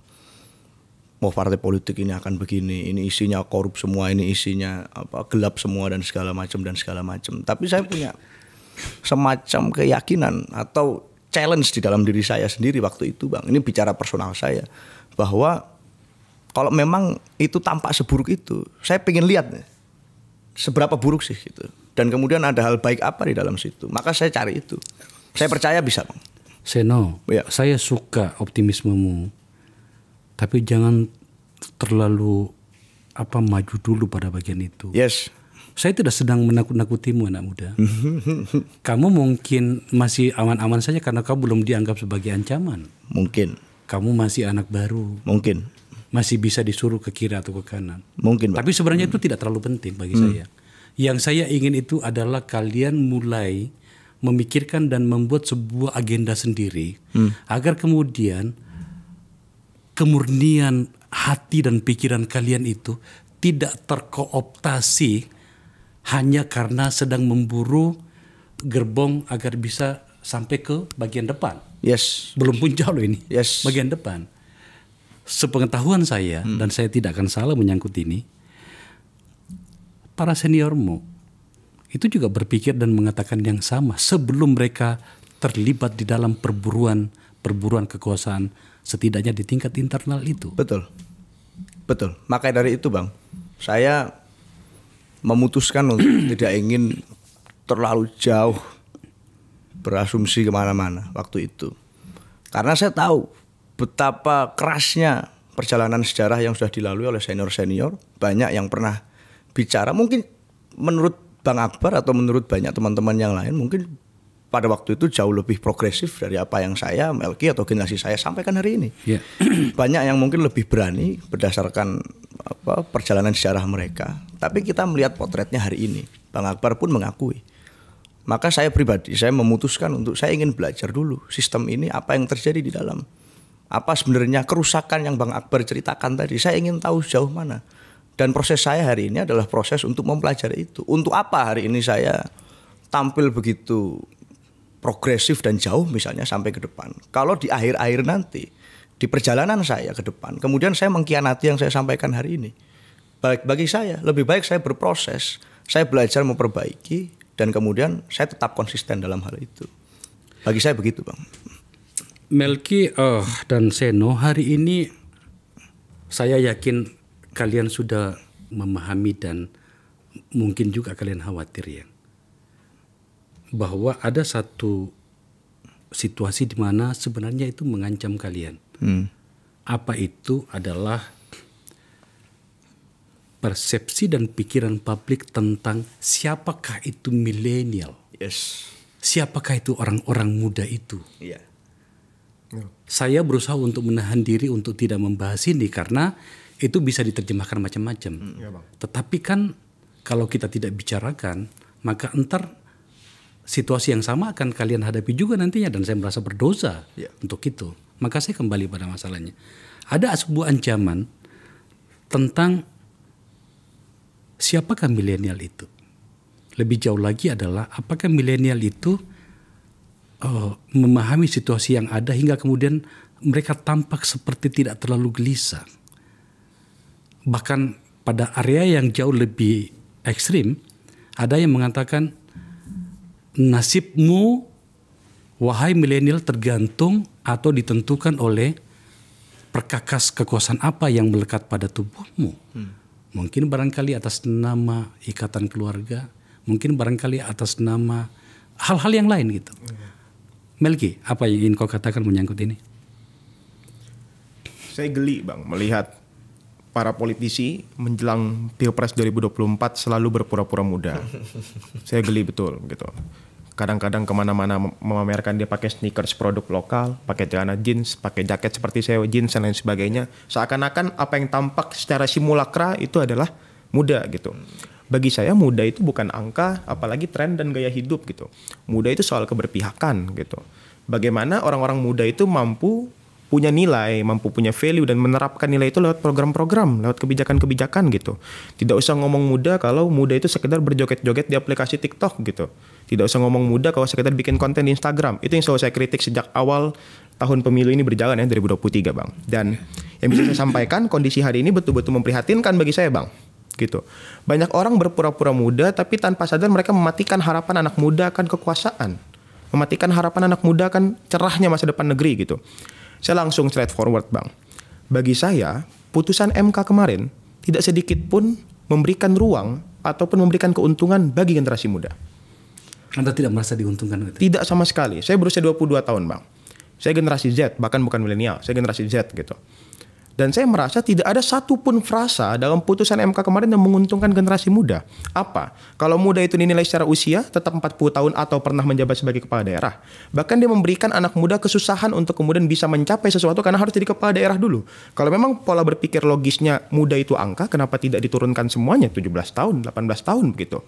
Oh, partai politik ini akan begini, ini isinya korup semua, ini isinya gelap semua dan segala macam. Tapi saya punya semacam keyakinan atau challenge di dalam diri saya sendiri waktu itu, Bang. Ini bicara personal saya, bahwa kalau memang itu tampak seburuk itu, saya pengen lihat seberapa buruk sih gitu. Dan kemudian ada hal baik apa di dalam situ. Maka saya cari itu. Saya percaya bisa, Bang. Seno, Ya. saya suka optimismemu. Tapi jangan terlalu maju dulu pada bagian itu. Yes. Saya tidak sedang menakut-nakutimu, anak muda. Kamu mungkin masih aman-aman saja karena kamu belum dianggap sebagai ancaman. Mungkin. Kamu masih anak baru. Mungkin. Masih bisa disuruh ke kiri atau ke kanan. Mungkin, Bang. Tapi sebenarnya itu tidak terlalu penting bagi saya. Yang saya ingin itu adalah kalian mulai memikirkan dan membuat sebuah agenda sendiri. Agar kemudian kemurnian hati dan pikiran kalian itu tidak terkooptasi hanya karena sedang memburu gerbong agar bisa sampai ke bagian depan. Yes. Belum pun jauh loh ini. Yes. Bagian depan. Sepengetahuan saya, dan saya tidak akan salah menyangkut ini, para seniormu itu juga berpikir dan mengatakan yang sama sebelum mereka terlibat di dalam perburuan kekuasaan, setidaknya di tingkat internal itu. Betul. Makanya dari itu Bang, saya memutuskan untuk tidak ingin terlalu jauh berasumsi kemana-mana waktu itu. Karena saya tahu betapa kerasnya perjalanan sejarah yang sudah dilalui oleh senior-senior. Banyak yang pernah bicara, mungkin menurut Bang Akbar atau menurut banyak teman-teman yang lain, mungkin pada waktu itu jauh lebih progresif dari apa yang saya, Melki atau generasi saya sampaikan hari ini. Yeah. Banyak yang mungkin lebih berani berdasarkan perjalanan sejarah mereka. Tapi kita melihat potretnya hari ini. Bang Akbar pun mengakui. Maka saya pribadi, saya memutuskan untuk saya ingin belajar dulu sistem ini, apa yang terjadi di dalam. Apa sebenarnya kerusakan yang Bang Akbar ceritakan tadi. Saya ingin tahu sejauh mana. Dan proses saya hari ini adalah proses untuk mempelajari itu. Untuk apa hari ini saya tampil begitu progresif dan jauh misalnya sampai ke depan. Kalau di akhir-akhir nanti, di perjalanan saya ke depan, kemudian saya mengkhianati yang saya sampaikan hari ini. Bagi saya, lebih baik saya berproses, saya belajar memperbaiki, dan kemudian saya tetap konsisten dalam hal itu. Bagi saya begitu Bang. Melki dan Seno, hari ini saya yakin kalian sudah memahami dan mungkin juga kalian khawatir ya, bahwa ada satu situasi di mana sebenarnya itu mengancam kalian. Apa itu adalah persepsi dan pikiran publik tentang siapakah itu milenial. Yes. Siapakah itu orang-orang muda itu. Iya. Saya berusaha untuk menahan diri untuk tidak membahas ini karena itu bisa diterjemahkan macam-macam. Tetapi kan kalau kita tidak bicarakan, maka entar situasi yang sama akan kalian hadapi juga nantinya, dan saya merasa berdosa untuk itu. Maka saya kembali pada masalahnya. Ada sebuah ancaman tentang siapakah milenial itu. Lebih jauh lagi adalah apakah milenial itu memahami situasi yang ada hingga kemudian mereka tampak seperti tidak terlalu gelisah. Bahkan pada area yang jauh lebih ekstrim, ada yang mengatakan nasibmu, wahai milenial, tergantung atau ditentukan oleh perkakas kekuasaan apa yang melekat pada tubuhmu. Mungkin barangkali atas nama ikatan keluarga, mungkin barangkali atas nama hal-hal yang lain gitu. Melki, apa yang ingin kau katakan menyangkut ini? Saya geli Bang melihat para politisi menjelang Pilpres 2024 selalu berpura-pura muda. Saya geli betul gitu. Kadang-kadang kemana-mana memamerkan dia pakai sneakers produk lokal, pakai celana jeans, pakai jaket seperti saya jeans dan lain sebagainya. Seakan-akan apa yang tampak secara simulakra itu adalah muda gitu. Bagi saya muda itu bukan angka, apalagi tren dan gaya hidup gitu. Muda itu soal keberpihakan gitu. Bagaimana orang-orang muda itu mampu punya nilai, mampu punya value dan menerapkan nilai itu lewat program-program, lewat kebijakan-kebijakan gitu. Tidak usah ngomong muda kalau muda itu sekedar berjoget-joget di aplikasi TikTok gitu. Tidak usah ngomong muda kalau sekedar bikin konten di Instagram. Itu yang selalu saya kritik sejak awal tahun pemilu ini berjalan ya, 2023 Bang. Dan yang bisa saya sampaikan, kondisi hari ini betul-betul memprihatinkan bagi saya Bang. Gitu. Banyak orang berpura-pura muda tapi tanpa sadar mereka mematikan harapan anak muda akan kekuasaan. Mematikan harapan anak muda akan cerahnya masa depan negeri gitu. Saya langsung straightforward Bang. Bagi saya, putusan MK kemarin tidak sedikit pun memberikan ruang ataupun memberikan keuntungan bagi generasi muda. Anda tidak merasa diuntungkan? Tidak sama sekali. Saya berusia 22 tahun Bang. Saya generasi Z, bahkan bukan milenial. Saya generasi Z gitu. Dan saya merasa tidak ada satupun frasa dalam putusan MK kemarin yang menguntungkan generasi muda. Apa? Kalau muda itu dinilai secara usia, tetap 40 tahun atau pernah menjabat sebagai kepala daerah. Bahkan dia memberikan anak muda kesusahan untuk kemudian bisa mencapai sesuatu karena harus jadi kepala daerah dulu. Kalau memang pola berpikir logisnya muda itu angka, kenapa tidak diturunkan semuanya 17 tahun, 18 tahun begitu?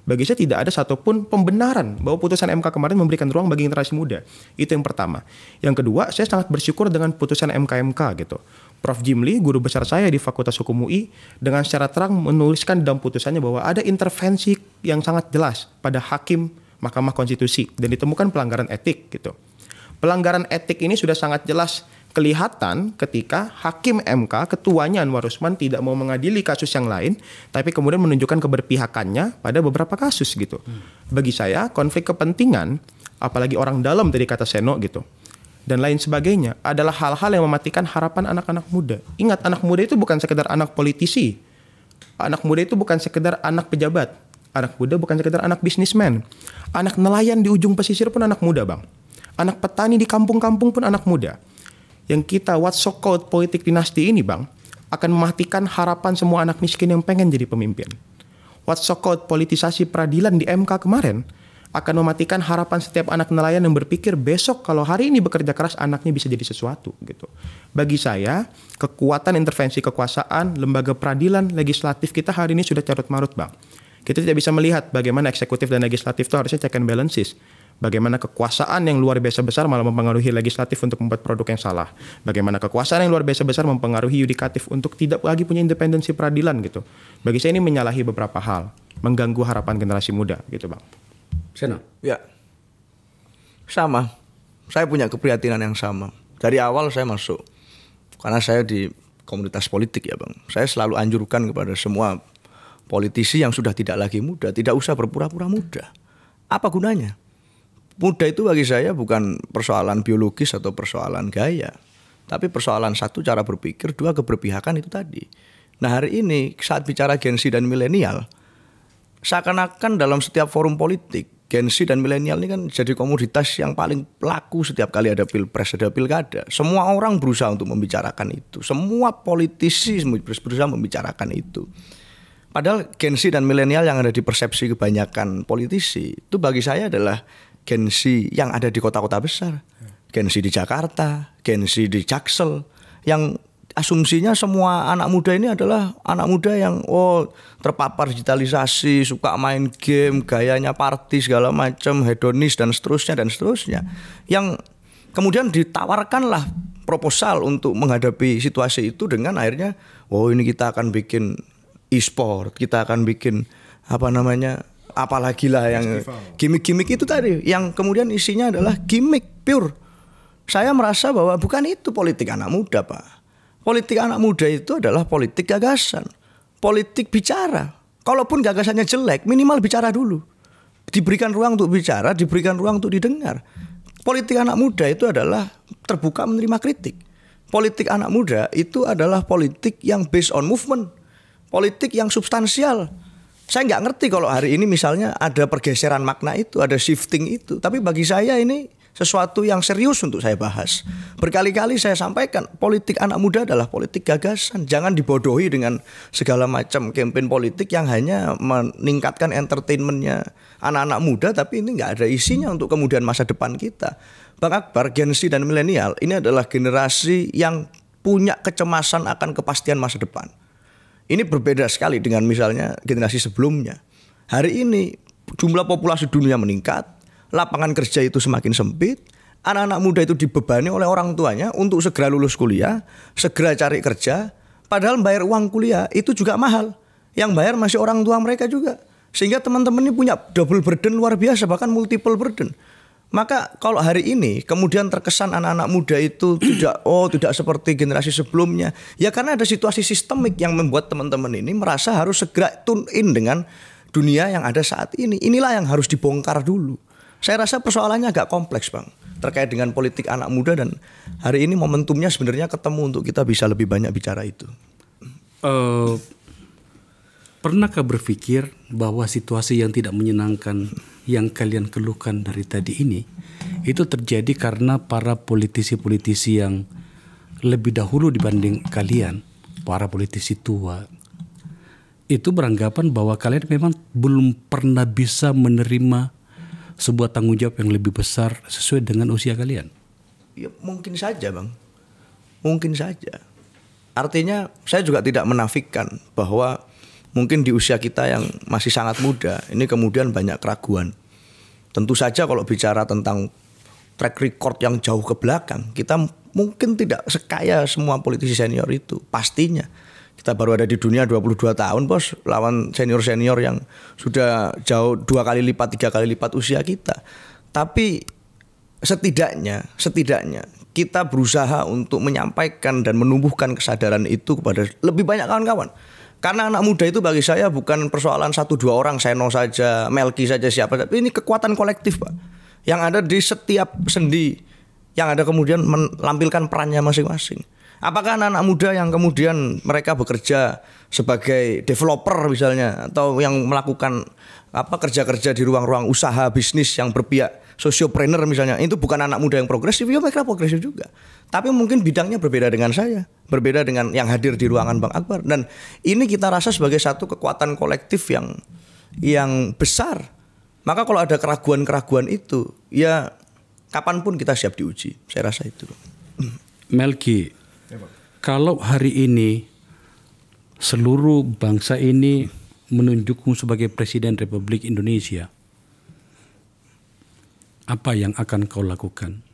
Bagi saya tidak ada satupun pembenaran bahwa putusan MK kemarin memberikan ruang bagi generasi muda. Itu yang pertama. Yang kedua, saya sangat bersyukur dengan putusan MK gitu. Prof. Jimli, guru besar saya di Fakultas Hukum UI, dengan secara terang menuliskan dalam putusannya bahwa ada intervensi yang sangat jelas pada hakim Mahkamah Konstitusi dan ditemukan pelanggaran etik gitu. Pelanggaran etik ini sudah sangat jelas kelihatan ketika Hakim MK, ketuanya Anwar Usman tidak mau mengadili kasus yang lain, tapi kemudian menunjukkan keberpihakannya pada beberapa kasus gitu. Bagi saya konflik kepentingan, apalagi orang dalam dari kata Seno gitu, dan lain sebagainya adalah hal-hal yang mematikan harapan anak-anak muda. Ingat, anak muda itu bukan sekedar anak politisi. Anak muda itu bukan sekedar anak pejabat. Anak muda bukan sekedar anak bisnismen. Anak nelayan di ujung pesisir pun anak muda, Bang. Anak petani di kampung-kampung pun anak muda. Yang kita what so called politik dinasti ini, Bang, akan mematikan harapan semua anak miskin yang pengen jadi pemimpin. What so called politisasi peradilan di MK kemarin akan mematikan harapan setiap anak nelayan yang berpikir besok kalau hari ini bekerja keras anaknya bisa jadi sesuatu gitu. Bagi saya, kekuatan intervensi kekuasaan, lembaga peradilan, legislatif kita hari ini sudah carut marut, Bang. Kita tidak bisa melihat bagaimana eksekutif dan legislatif itu harusnya check and balances. Bagaimana kekuasaan yang luar biasa besar malah mempengaruhi legislatif untuk membuat produk yang salah. Bagaimana kekuasaan yang luar biasa besar mempengaruhi yudikatif untuk tidak lagi punya independensi peradilan gitu. Bagi saya ini menyalahi beberapa hal, mengganggu harapan generasi muda gitu, Bang. Seno? Ya, sama. Saya punya keprihatinan yang sama. Dari awal saya masuk, karena saya di komunitas politik ya Bang. Saya selalu anjurkan kepada semua politisi yang sudah tidak lagi muda, tidak usah berpura-pura muda. Apa gunanya? Muda itu bagi saya bukan persoalan biologis atau persoalan gaya, tapi persoalan satu cara berpikir, dua keberpihakan itu tadi. Nah hari ini saat bicara Gen Z dan milenial, seakan-akan dalam setiap forum politik, Gen Z dan milenial ini kan jadi komoditas yang paling laku setiap kali ada pilpres, ada pilkada. Semua orang berusaha untuk membicarakan itu, semua politisi berusaha membicarakan itu. Padahal Gen Z dan milenial yang ada di persepsi kebanyakan politisi itu bagi saya adalah Gen Z yang ada di kota-kota besar, Gen Z di Jakarta, Gen Z di Jaksel, yang asumsinya semua anak muda ini adalah anak muda yang terpapar digitalisasi, suka main game, gayanya party segala macam, hedonis dan seterusnya. Yang kemudian ditawarkanlah proposal untuk menghadapi situasi itu dengan akhirnya, ini kita akan bikin e-sport, kita akan bikin apalagi lah yang gimmick-gimmick itu tadi, yang kemudian isinya adalah gimmick pure. Saya merasa bahwa bukan itu politik anak muda, Pak. Politik anak muda itu adalah politik gagasan, politik bicara. Kalaupun gagasannya jelek, minimal bicara dulu. Diberikan ruang untuk bicara, diberikan ruang untuk didengar. Politik anak muda itu adalah terbuka menerima kritik. Politik anak muda itu adalah politik yang based on movement, politik yang substansial. Saya nggak ngerti kalau hari ini misalnya ada pergeseran makna itu, ada shifting itu. Tapi bagi saya ini sesuatu yang serius untuk saya bahas. Berkali-kali saya sampaikan, politik anak muda adalah politik gagasan. Jangan dibodohi dengan segala macam campaign politik yang hanya meningkatkan entertainmentnya anak-anak muda, tapi ini nggak ada isinya untuk kemudian masa depan kita. Bang Akbar, Gen Z dan milenial ini adalah generasi yang punya kecemasan akan kepastian masa depan. Ini berbeda sekali dengan misalnya generasi sebelumnya. Hari ini jumlah populasi dunia meningkat, lapangan kerja itu semakin sempit, anak-anak muda itu dibebani oleh orang tuanya untuk segera lulus kuliah, segera cari kerja, padahal bayar uang kuliah itu juga mahal. Yang bayar masih orang tua mereka juga. Sehingga teman-teman ini punya double burden luar biasa, bahkan multiple burden. Maka kalau hari ini kemudian terkesan anak-anak muda itu tidak seperti generasi sebelumnya, ya karena ada situasi sistemik yang membuat teman-teman ini merasa harus segera tune in dengan dunia yang ada saat ini. Inilah yang harus dibongkar dulu. Saya rasa persoalannya agak kompleks, Bang, terkait dengan politik anak muda, dan hari ini momentumnya sebenarnya ketemu untuk kita bisa lebih banyak bicara itu. Pernahkah berpikir bahwa situasi yang tidak menyenangkan yang kalian keluhkan dari tadi ini itu terjadi karena para politisi-politisi yang lebih dahulu dibanding kalian, para politisi tua, itu beranggapan bahwa kalian memang belum pernah bisa menerima sebuah tanggung jawab yang lebih besar sesuai dengan usia kalian? Ya, mungkin saja, Bang. Mungkin saja. Artinya saya juga tidak menafikan bahwa mungkin di usia kita yang masih sangat muda, ini kemudian banyak keraguan. Tentu saja kalau bicara tentang track record yang jauh ke belakang, kita mungkin tidak sekaya semua politisi senior itu, pastinya. Kita baru ada di dunia 22 tahun, Bos, lawan senior-senior yang sudah jauh 2 kali lipat, 3 kali lipat usia kita. Tapi setidaknya kita berusaha untuk menyampaikan dan menumbuhkan kesadaran itu kepada lebih banyak kawan-kawan. Karena anak muda itu bagi saya bukan persoalan 1-2 orang, Seno saja, Melki saja, siapa, tapi ini kekuatan kolektif, Pak. Yang ada di setiap sendi, yang ada kemudian menampilkan perannya masing-masing. Apakah anak-anak muda yang kemudian mereka bekerja sebagai developer misalnya, atau yang melakukan kerja-kerja di ruang-ruang usaha bisnis yang berpihak sosiopreneur misalnya, itu bukan anak muda yang progresif, ya mereka progresif juga. Tapi mungkin bidangnya berbeda dengan saya, berbeda dengan yang hadir di ruangan Bang Akbar. Dan ini kita rasa sebagai satu kekuatan kolektif yang besar. Maka kalau ada keraguan-keraguan itu, ya kapanpun kita siap diuji. Saya rasa itu. Melki, kalau hari ini seluruh bangsa ini menunjukmu sebagai Presiden Republik Indonesia, apa yang akan kau lakukan?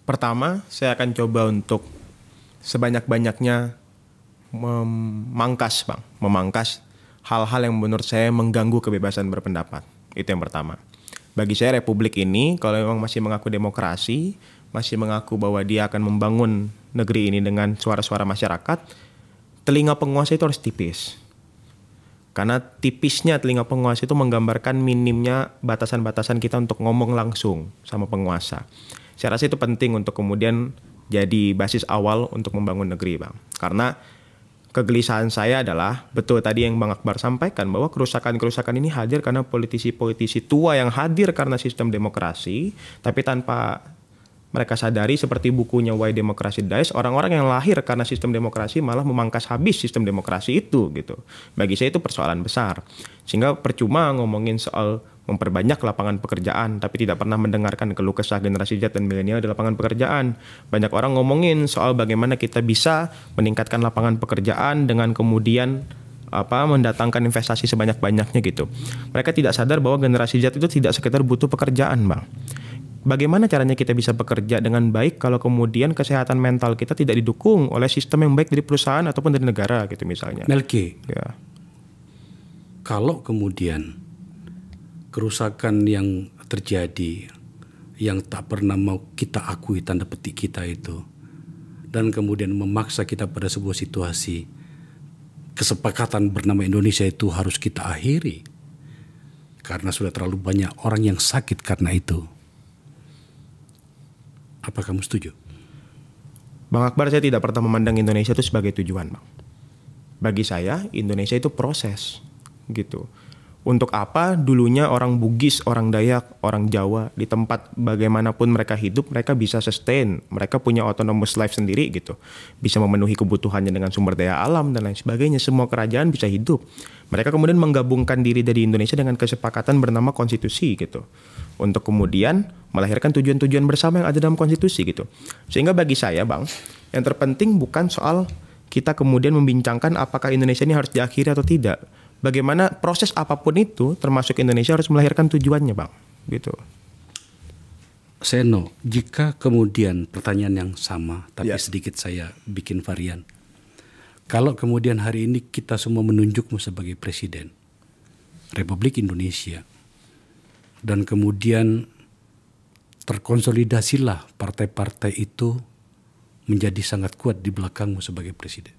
Pertama, saya akan coba untuk sebanyak-banyaknya memangkas hal-hal yang menurut saya mengganggu kebebasan berpendapat. Itu yang pertama. Bagi saya Republik ini kalau memang masih mengaku demokrasi, masih mengaku bahwa dia akan membangun negeri ini dengan suara-suara masyarakat, telinga penguasa itu harus tipis. Karena tipisnya telinga penguasa itu menggambarkan minimnya batasan-batasan kita untuk ngomong langsung sama penguasa. Saya rasa itu penting untuk kemudian jadi basis awal untuk membangun negeri, Bang. Karena kegelisahan saya adalah, betul tadi yang Bang Akbar sampaikan, bahwa kerusakan-kerusakan ini hadir karena politisi-politisi tua yang hadir karena sistem demokrasi, tapi tanpa mereka sadari, seperti bukunya Why Democracy Dies, orang-orang yang lahir karena sistem demokrasi malah memangkas habis sistem demokrasi itu gitu. Bagi saya itu persoalan besar. Sehingga percuma ngomongin soal memperbanyak lapangan pekerjaan, tapi tidak pernah mendengarkan keluh kesah generasi Z dan milenial di lapangan pekerjaan. Banyak orang ngomongin soal bagaimana kita bisa meningkatkan lapangan pekerjaan dengan kemudian mendatangkan investasi sebanyak-banyaknya gitu. Mereka tidak sadar bahwa generasi Z itu tidak sekedar butuh pekerjaan, Bang. Bagaimana caranya kita bisa bekerja dengan baik kalau kemudian kesehatan mental kita tidak didukung oleh sistem yang baik dari perusahaan ataupun dari negara gitu misalnya. Melki, ya. Kalau kemudian kerusakan yang terjadi yang tak pernah mau kita akui tanda petik kita itu, dan kemudian memaksa kita pada sebuah situasi kesepakatan bernama Indonesia itu harus kita akhiri karena sudah terlalu banyak orang yang sakit karena itu. Apa kamu setuju? Bang Akbar, saya tidak pernah memandang Indonesia itu sebagai tujuan, Bang. Bagi saya, Indonesia itu proses, gitu. Untuk apa dulunya orang Bugis, orang Dayak, orang Jawa, di tempat bagaimanapun mereka hidup, mereka bisa sustain, mereka punya autonomous life sendiri gitu. Bisa memenuhi kebutuhannya dengan sumber daya alam dan lain sebagainya, semua kerajaan bisa hidup. Mereka kemudian menggabungkan diri dari Indonesia dengan kesepakatan bernama konstitusi gitu. Untuk kemudian melahirkan tujuan-tujuan bersama yang ada dalam konstitusi gitu. Sehingga bagi saya, Bang, yang terpenting bukan soal kita kemudian membincangkan apakah Indonesia ini harus diakhiri atau tidak. Bagaimana proses apapun itu, termasuk Indonesia harus melahirkan tujuannya, Bang. Gitu. Seno, jika kemudian pertanyaan yang sama, tapi sedikit saya bikin varian. Kalau kemudian hari ini kita semua menunjukmu sebagai Presiden Republik Indonesia, dan kemudian terkonsolidasilah partai-partai itu menjadi sangat kuat di belakangmu sebagai Presiden.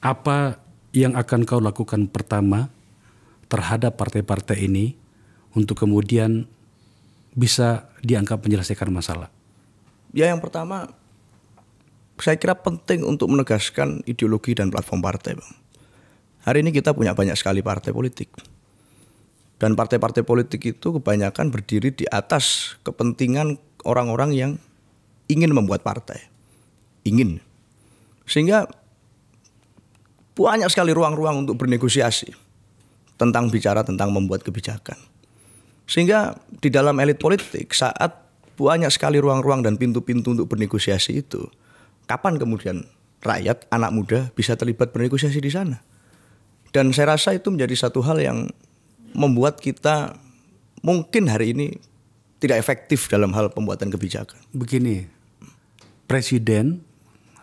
Apa yang akan kau lakukan pertama terhadap partai-partai ini untuk kemudian bisa dianggap menyelesaikan masalah? Ya, yang pertama saya kira penting untuk menegaskan ideologi dan platform partai, Bang. Hari ini kita punya banyak sekali partai politik. Dan partai-partai politik itu kebanyakan berdiri di atas kepentingan orang-orang yang ingin membuat partai. Ingin. Sehingga banyak sekali ruang-ruang untuk bernegosiasi bicara tentang membuat kebijakan. Sehingga di dalam elit politik saat banyak sekali ruang-ruang dan pintu-pintu untuk bernegosiasi itu, kapan kemudian rakyat, anak muda bisa terlibat bernegosiasi di sana? Dan saya rasa itu menjadi satu hal yang membuat kita mungkin hari ini tidak efektif dalam hal pembuatan kebijakan. Begini, Presiden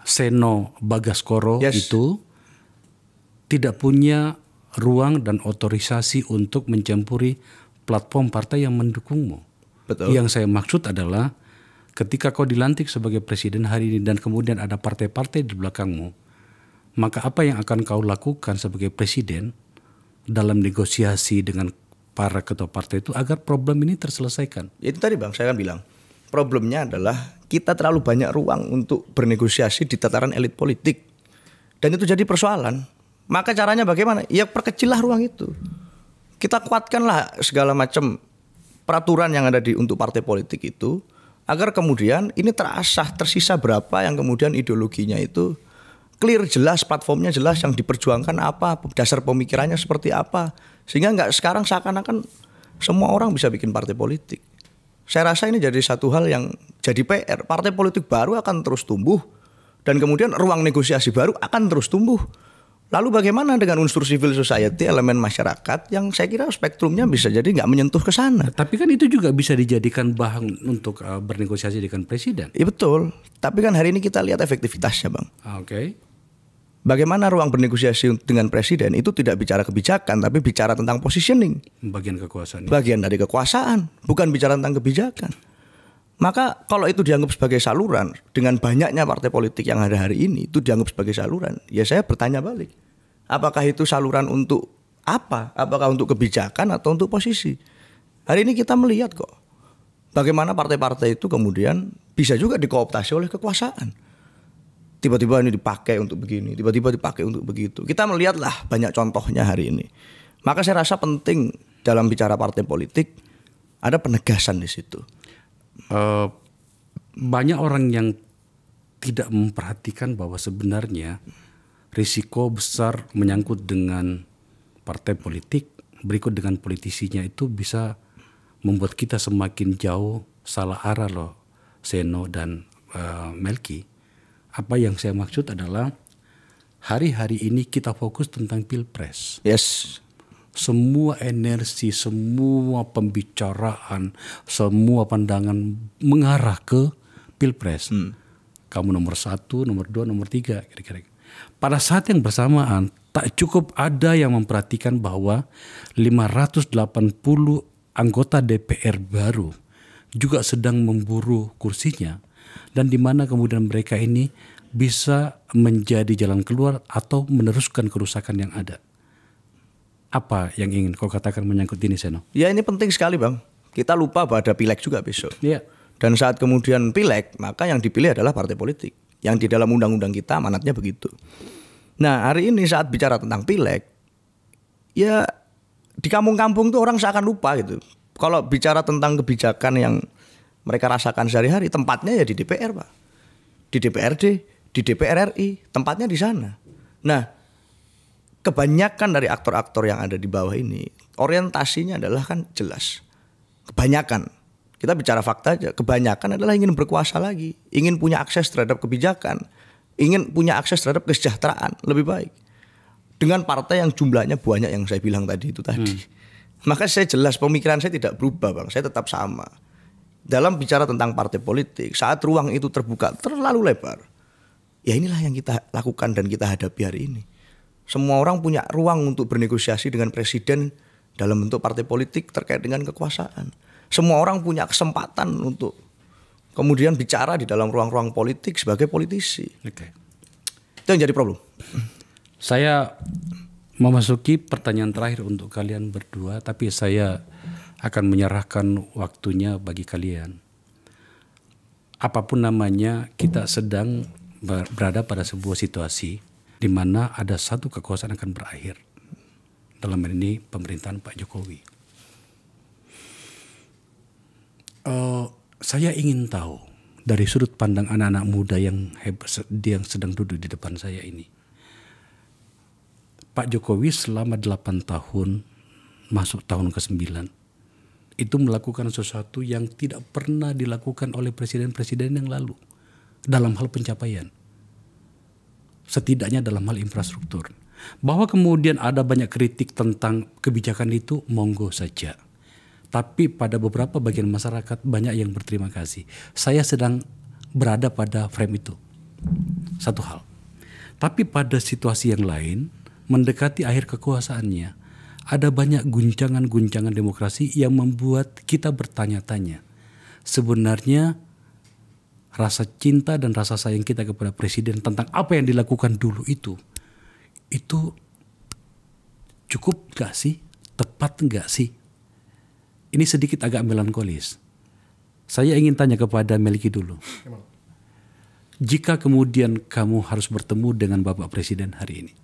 Seno Bagaskoro itu tidak punya ruang dan otorisasi untuk mencampuri platform partai yang mendukungmu. Betul. Yang saya maksud adalah ketika kau dilantik sebagai presiden hari ini dan kemudian ada partai-partai di belakangmu, maka apa yang akan kau lakukan sebagai presiden dalam negosiasi dengan para ketua partai itu agar problem ini terselesaikan? Itu tadi Bang, saya kan bilang problemnya adalah kita terlalu banyak ruang untuk bernegosiasi di tataran elit politik. Dan itu jadi persoalan. Maka caranya bagaimana? Ya perkecillah ruang itu. Kita kuatkanlah segala macam peraturan yang ada untuk partai politik itu, agar kemudian ini terasah, tersisa berapa yang kemudian ideologinya itu clear, jelas, platformnya jelas, yang diperjuangkan apa, dasar pemikirannya seperti apa. Sehingga nggak sekarang seakan-akan semua orang bisa bikin partai politik. Saya rasa ini jadi satu hal yang jadi PR. Partai politik baru akan terus tumbuh dan kemudian ruang negosiasi baru akan terus tumbuh. Lalu bagaimana dengan unsur civil society, elemen masyarakat yang saya kira spektrumnya bisa jadi nggak menyentuh ke sana. Tapi kan itu juga bisa dijadikan bahan untuk bernegosiasi dengan presiden. Iya betul. Tapi kan hari ini kita lihat efektivitasnya Bang. Oke. Bagaimana ruang bernegosiasi dengan presiden itu tidak bicara kebijakan, tapi bicara tentang positioning. Bagian kekuasaan. Bagian dari kekuasaan, bukan bicara tentang kebijakan. Maka kalau itu dianggap sebagai saluran, dengan banyaknya partai politik yang ada hari ini, itu dianggap sebagai saluran. Ya saya bertanya balik, apakah itu saluran untuk apa? Apakah untuk kebijakan atau untuk posisi? Hari ini kita melihat kok, bagaimana partai-partai itu kemudian bisa juga dikooptasi oleh kekuasaan. Tiba-tiba ini dipakai untuk begini, tiba-tiba dipakai untuk begitu. Kita melihatlah banyak contohnya hari ini. Maka saya rasa penting dalam bicara partai politik, ada penegasan di situ. Banyak orang yang tidak memperhatikan bahwa sebenarnya risiko besar menyangkut dengan partai politik berikut dengan politisinya itu bisa membuat kita semakin jauh salah arah loh, Seno dan Melki. Apa yang saya maksud adalah hari-hari ini kita fokus tentang pilpres. Yes. Semua energi, semua pembicaraan, semua pandangan mengarah ke pilpres. Kamu nomor 1, nomor 2, nomor 3 kira-kira. Pada saat yang bersamaan tak cukup ada yang memperhatikan bahwa 580 anggota DPR baru juga sedang memburu kursinya, dan di mana kemudian mereka ini bisa menjadi jalan keluar atau meneruskan kerusakan yang ada. Apa yang ingin kau katakan menyangkut ini, Seno? Ya ini penting sekali Bang. Kita lupa bahwa ada pileg juga besok. Iya. Dan saat kemudian pileg, maka yang dipilih adalah partai politik. Yang di dalam undang-undang kita amanatnya begitu. Nah hari ini saat bicara tentang pileg, ya di kampung-kampung tuh orang seakan lupa gitu. Kalau bicara tentang kebijakan yang mereka rasakan sehari-hari, tempatnya ya di DPR Pak. Di DPRD, di DPR RI, tempatnya di sana. Nah kebanyakan dari aktor-aktor yang ada di bawah ini orientasinya adalah kan jelas. Kebanyakan, kita bicara fakta aja, kebanyakan adalah ingin berkuasa lagi, ingin punya akses terhadap kebijakan, ingin punya akses terhadap kesejahteraan lebih baik. Dengan partai yang jumlahnya banyak yang saya bilang tadi itu tadi. Maka saya jelas pemikiran saya tidak berubah Bang, saya tetap sama. Dalam bicara tentang partai politik, saat ruang itu terbuka terlalu lebar, ya inilah yang kita lakukan dan kita hadapi hari ini. Semua orang punya ruang untuk bernegosiasi dengan presiden dalam bentuk partai politik terkait dengan kekuasaan. Semua orang punya kesempatan untuk kemudian bicara di dalam ruang-ruang politik sebagai politisi. Oke. Itu yang jadi problem. Saya memasuki pertanyaan terakhir untuk kalian berdua, tapi saya akan menyerahkan waktunya bagi kalian. Apapun namanya, kita sedang berada pada sebuah situasi di mana ada satu kekuasaan akan berakhir. Dalam hal ini pemerintahan Pak Jokowi. Saya ingin tahu dari sudut pandang anak-anak muda yang hebat, yang sedang duduk di depan saya ini. Pak Jokowi selama 8 tahun, masuk tahun ke-9, itu melakukan sesuatu yang tidak pernah dilakukan oleh presiden-presiden yang lalu dalam hal pencapaian. Setidaknya dalam hal infrastruktur. Bahwa kemudian ada banyak kritik tentang kebijakan itu, monggo saja. Tapi pada beberapa bagian masyarakat banyak yang berterima kasih. Saya sedang berada pada frame itu. Satu hal. Tapi pada situasi yang lain, mendekati akhir kekuasaannya, ada banyak guncangan-guncangan demokrasi yang membuat kita bertanya-tanya. sebenarnya rasa cinta dan rasa sayang kita kepada presiden tentang apa yang dilakukan dulu itu cukup gak sih? Tepat gak sih? Ini sedikit agak melankolis. Saya ingin tanya kepada Melki dulu. Jika kemudian kamu harus bertemu dengan Bapak Presiden hari ini,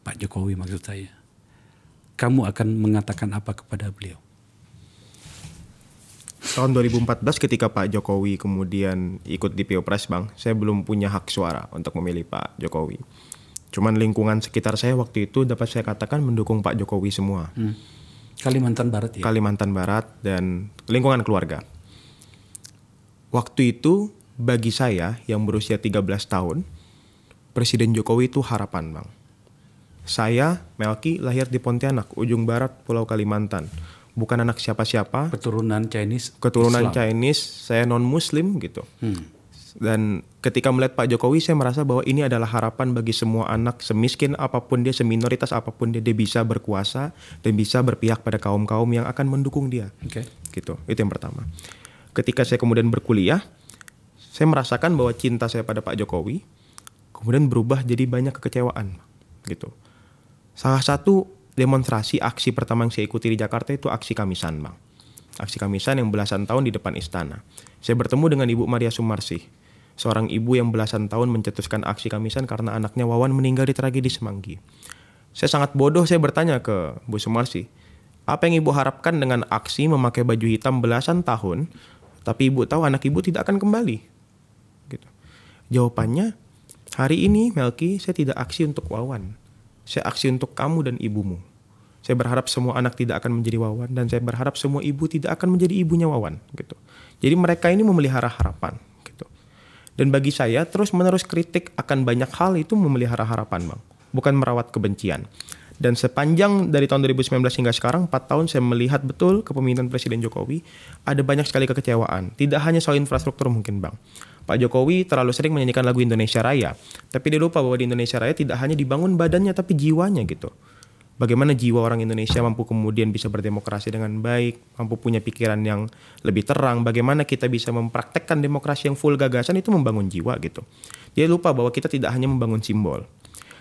Pak Jokowi maksud saya, kamu akan mengatakan apa kepada beliau? Tahun 2014 ketika Pak Jokowi kemudian ikut di Pilpres Bang, saya belum punya hak suara untuk memilih Pak Jokowi. Cuman lingkungan sekitar saya waktu itu dapat saya katakan mendukung Pak Jokowi semua. Kalimantan Barat ya? Kalimantan Barat dan lingkungan keluarga. Waktu itu bagi saya yang berusia 13 tahun, Presiden Jokowi itu harapan Bang. Saya, Melki, lahir di Pontianak, ujung barat Pulau Kalimantan. Bukan anak siapa-siapa. Keturunan Chinese. Keturunan Islam. Chinese, saya non-Muslim gitu. Dan ketika melihat Pak Jokowi, saya merasa bahwa ini adalah harapan bagi semua anak, semiskin apapun dia, seminoritas apapun dia bisa berkuasa dan bisa berpihak pada kaum-kaum yang akan mendukung dia. Gitu. Itu yang pertama. Ketika saya kemudian berkuliah, saya merasakan bahwa cinta saya pada Pak Jokowi kemudian berubah jadi banyak kekecewaan gitu. Salah satu demonstrasi aksi pertama yang saya ikuti di Jakarta itu aksi Kamisan Bang. Aksi Kamisan yang belasan tahun di depan istana. Saya bertemu dengan Ibu Maria Sumarsih, seorang ibu yang belasan tahun mencetuskan aksi Kamisan karena anaknya Wawan meninggal di tragedi Semanggi. Saya sangat bodoh, saya bertanya ke Bu Sumarsih, apa yang ibu harapkan dengan aksi memakai baju hitam belasan tahun, tapi ibu tahu anak ibu tidak akan kembali? Gitu. Jawabannya, hari ini Melki, saya tidak aksi untuk Wawan. Saya aksi untuk kamu dan ibumu. Saya berharap semua anak tidak akan menjadi Wawan dan saya berharap semua ibu tidak akan menjadi ibunya Wawan. Gitu. Jadi mereka ini memelihara harapan. Gitu. Dan bagi saya terus-menerus kritik akan banyak hal itu memelihara harapan Bang. Bukan merawat kebencian. Dan sepanjang dari tahun 2019 hingga sekarang 4 tahun saya melihat betul kepemimpinan Presiden Jokowi ada banyak sekali kekecewaan. Tidak hanya soal infrastruktur mungkin Bang. Pak Jokowi terlalu sering menyanyikan lagu Indonesia Raya. Tapi dia lupa bahwa di Indonesia Raya tidak hanya dibangun badannya tapi jiwanya gitu. Bagaimana jiwa orang Indonesia mampu kemudian bisa berdemokrasi dengan baik, mampu punya pikiran yang lebih terang, bagaimana kita bisa mempraktekkan demokrasi yang full gagasan itu membangun jiwa gitu. Dia lupa bahwa kita tidak hanya membangun simbol.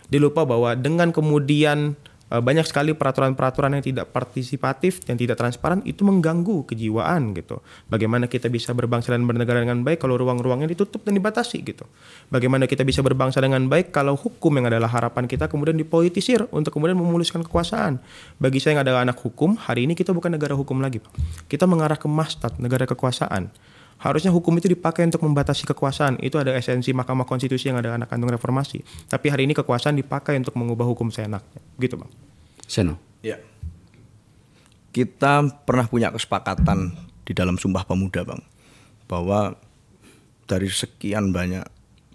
Dia lupa bahwa dengan kemudian banyak sekali peraturan-peraturan yang tidak partisipatif, yang tidak transparan, itu mengganggu kejiwaan gitu. Bagaimana kita bisa berbangsa dan bernegara dengan baik kalau ruang-ruangnya ditutup dan dibatasi gitu. Bagaimana kita bisa berbangsa dengan baik kalau hukum yang adalah harapan kita kemudian dipolitisir untuk kemudian memuluskan kekuasaan. Bagi saya yang adalah anak hukum, hari ini kita bukan negara hukum lagi, Pak. Kita mengarah ke mastat, negara kekuasaan. Harusnya hukum itu dipakai untuk membatasi kekuasaan. Itu ada esensi Mahkamah Konstitusi yang ada anak kandung reformasi. Tapi hari ini kekuasaan dipakai untuk mengubah hukum seenaknya. Gitu Bang. Seno. Ya. Kita pernah punya kesepakatan di dalam Sumpah Pemuda Bang. Bahwa dari sekian banyak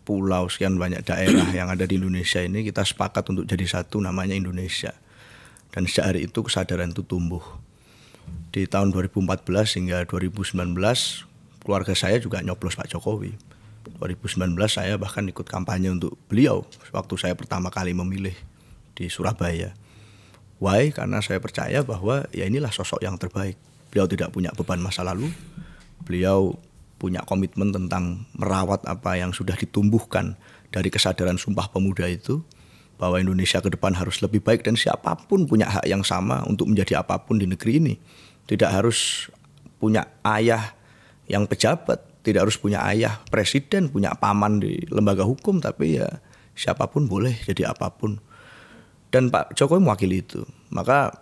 pulau, sekian banyak daerah yang ada di Indonesia ini, kita sepakat untuk jadi satu, namanya Indonesia. Dan sejak hari itu kesadaran itu tumbuh. Di tahun 2014 hingga 2019, keluarga saya juga nyoblos Pak Jokowi. 2019 saya bahkan ikut kampanye untuk beliau waktu saya pertama kali memilih di Surabaya. Why? Karena saya percaya bahwa ya inilah sosok yang terbaik. Beliau tidak punya beban masa lalu. Beliau punya komitmen tentang merawat apa yang sudah ditumbuhkan dari kesadaran Sumpah Pemuda itu, bahwa Indonesia ke depan harus lebih baik dan siapapun punya hak yang sama untuk menjadi apapun di negeri ini. Tidak harus punya ayah yang pejabat, tidak harus punya ayah presiden, punya paman di lembaga hukum, tapi ya siapapun boleh jadi apapun. Dan Pak Jokowi mewakili itu, maka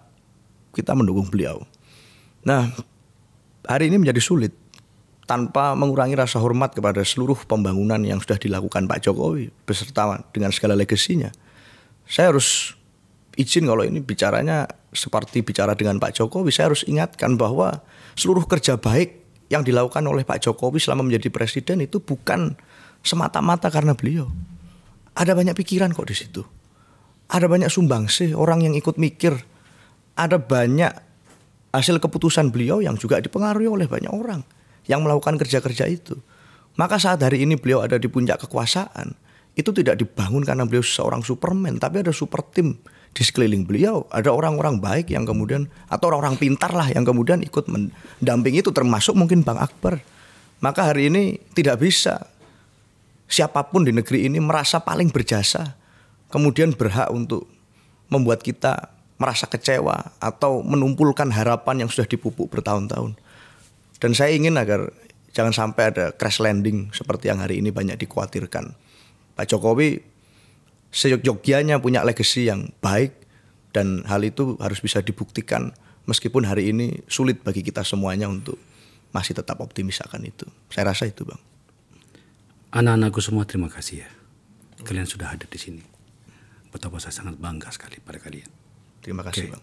kita mendukung beliau. Nah, hari ini menjadi sulit tanpa mengurangi rasa hormat kepada seluruh pembangunan yang sudah dilakukan Pak Jokowi beserta dengan segala legasinya. Saya harus izin kalau ini bicaranya seperti bicara dengan Pak Jokowi, saya harus ingatkan bahwa seluruh kerja baik yang dilakukan oleh Pak Jokowi selama menjadi presiden itu bukan semata-mata karena beliau. Ada banyak pikiran kok di situ. Ada banyak sumbangsih orang yang ikut mikir. Ada banyak hasil keputusan beliau yang juga dipengaruhi oleh banyak orang yang melakukan kerja-kerja itu. Maka saat hari ini beliau ada di puncak kekuasaan, itu tidak dibangun karena beliau seorang Superman, tapi ada super tim di sekeliling beliau ada orang-orang baik yang kemudian, atau orang-orang pintar lah yang kemudian ikut mendampingi itu, termasuk mungkin Bang Akbar. Maka hari ini tidak bisa siapapun di negeri ini merasa paling berjasa kemudian berhak untuk membuat kita merasa kecewa atau menumpulkan harapan yang sudah dipupuk bertahun-tahun. Dan saya ingin agar jangan sampai ada crash landing seperti yang hari ini banyak dikhawatirkan. Pak Jokowi seyogyanya punya legacy yang baik, dan hal itu harus bisa dibuktikan meskipun hari ini sulit bagi kita semuanya untuk masih tetap optimis akan itu. Saya rasa itu, Bang. Anak-anakku semua terima kasih ya. Kalian sudah hadir di sini. Betapa saya sangat bangga sekali pada kalian. Terima kasih, Bang.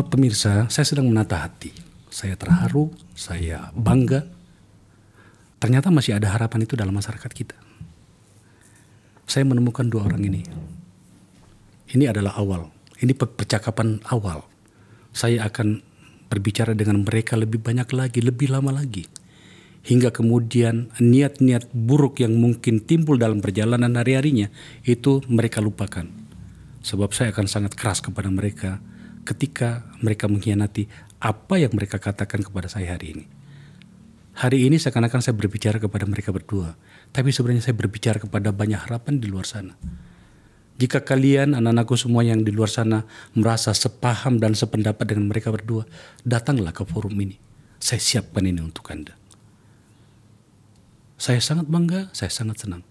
Pemirsa, saya sedang menata hati. Saya terharu, saya bangga. Ternyata masih ada harapan itu dalam masyarakat kita. Saya menemukan dua orang ini. Ini adalah awal. Ini percakapan awal. Saya akan berbicara dengan mereka lebih banyak lagi, lebih lama lagi. Hingga kemudian niat-niat buruk yang mungkin timbul dalam perjalanan hari-harinya itu mereka lupakan. Sebab saya akan sangat keras kepada mereka ketika mereka mengkhianati apa yang mereka katakan kepada saya hari ini. Hari ini seakan-akan saya berbicara kepada mereka berdua. Tapi sebenarnya saya berbicara kepada banyak harapan di luar sana. Jika kalian, anak-anakku semua yang di luar sana merasa sepaham dan sependapat dengan mereka berdua, datanglah ke forum ini. Saya siapkan ini untuk Anda. Saya sangat bangga, saya sangat senang.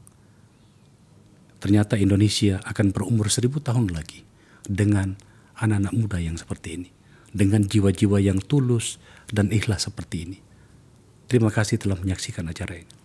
Ternyata Indonesia akan berumur 1000 tahun lagi dengan anak-anak muda yang seperti ini. Dengan jiwa-jiwa yang tulus dan ikhlas seperti ini. Terima kasih telah menyaksikan acara ini.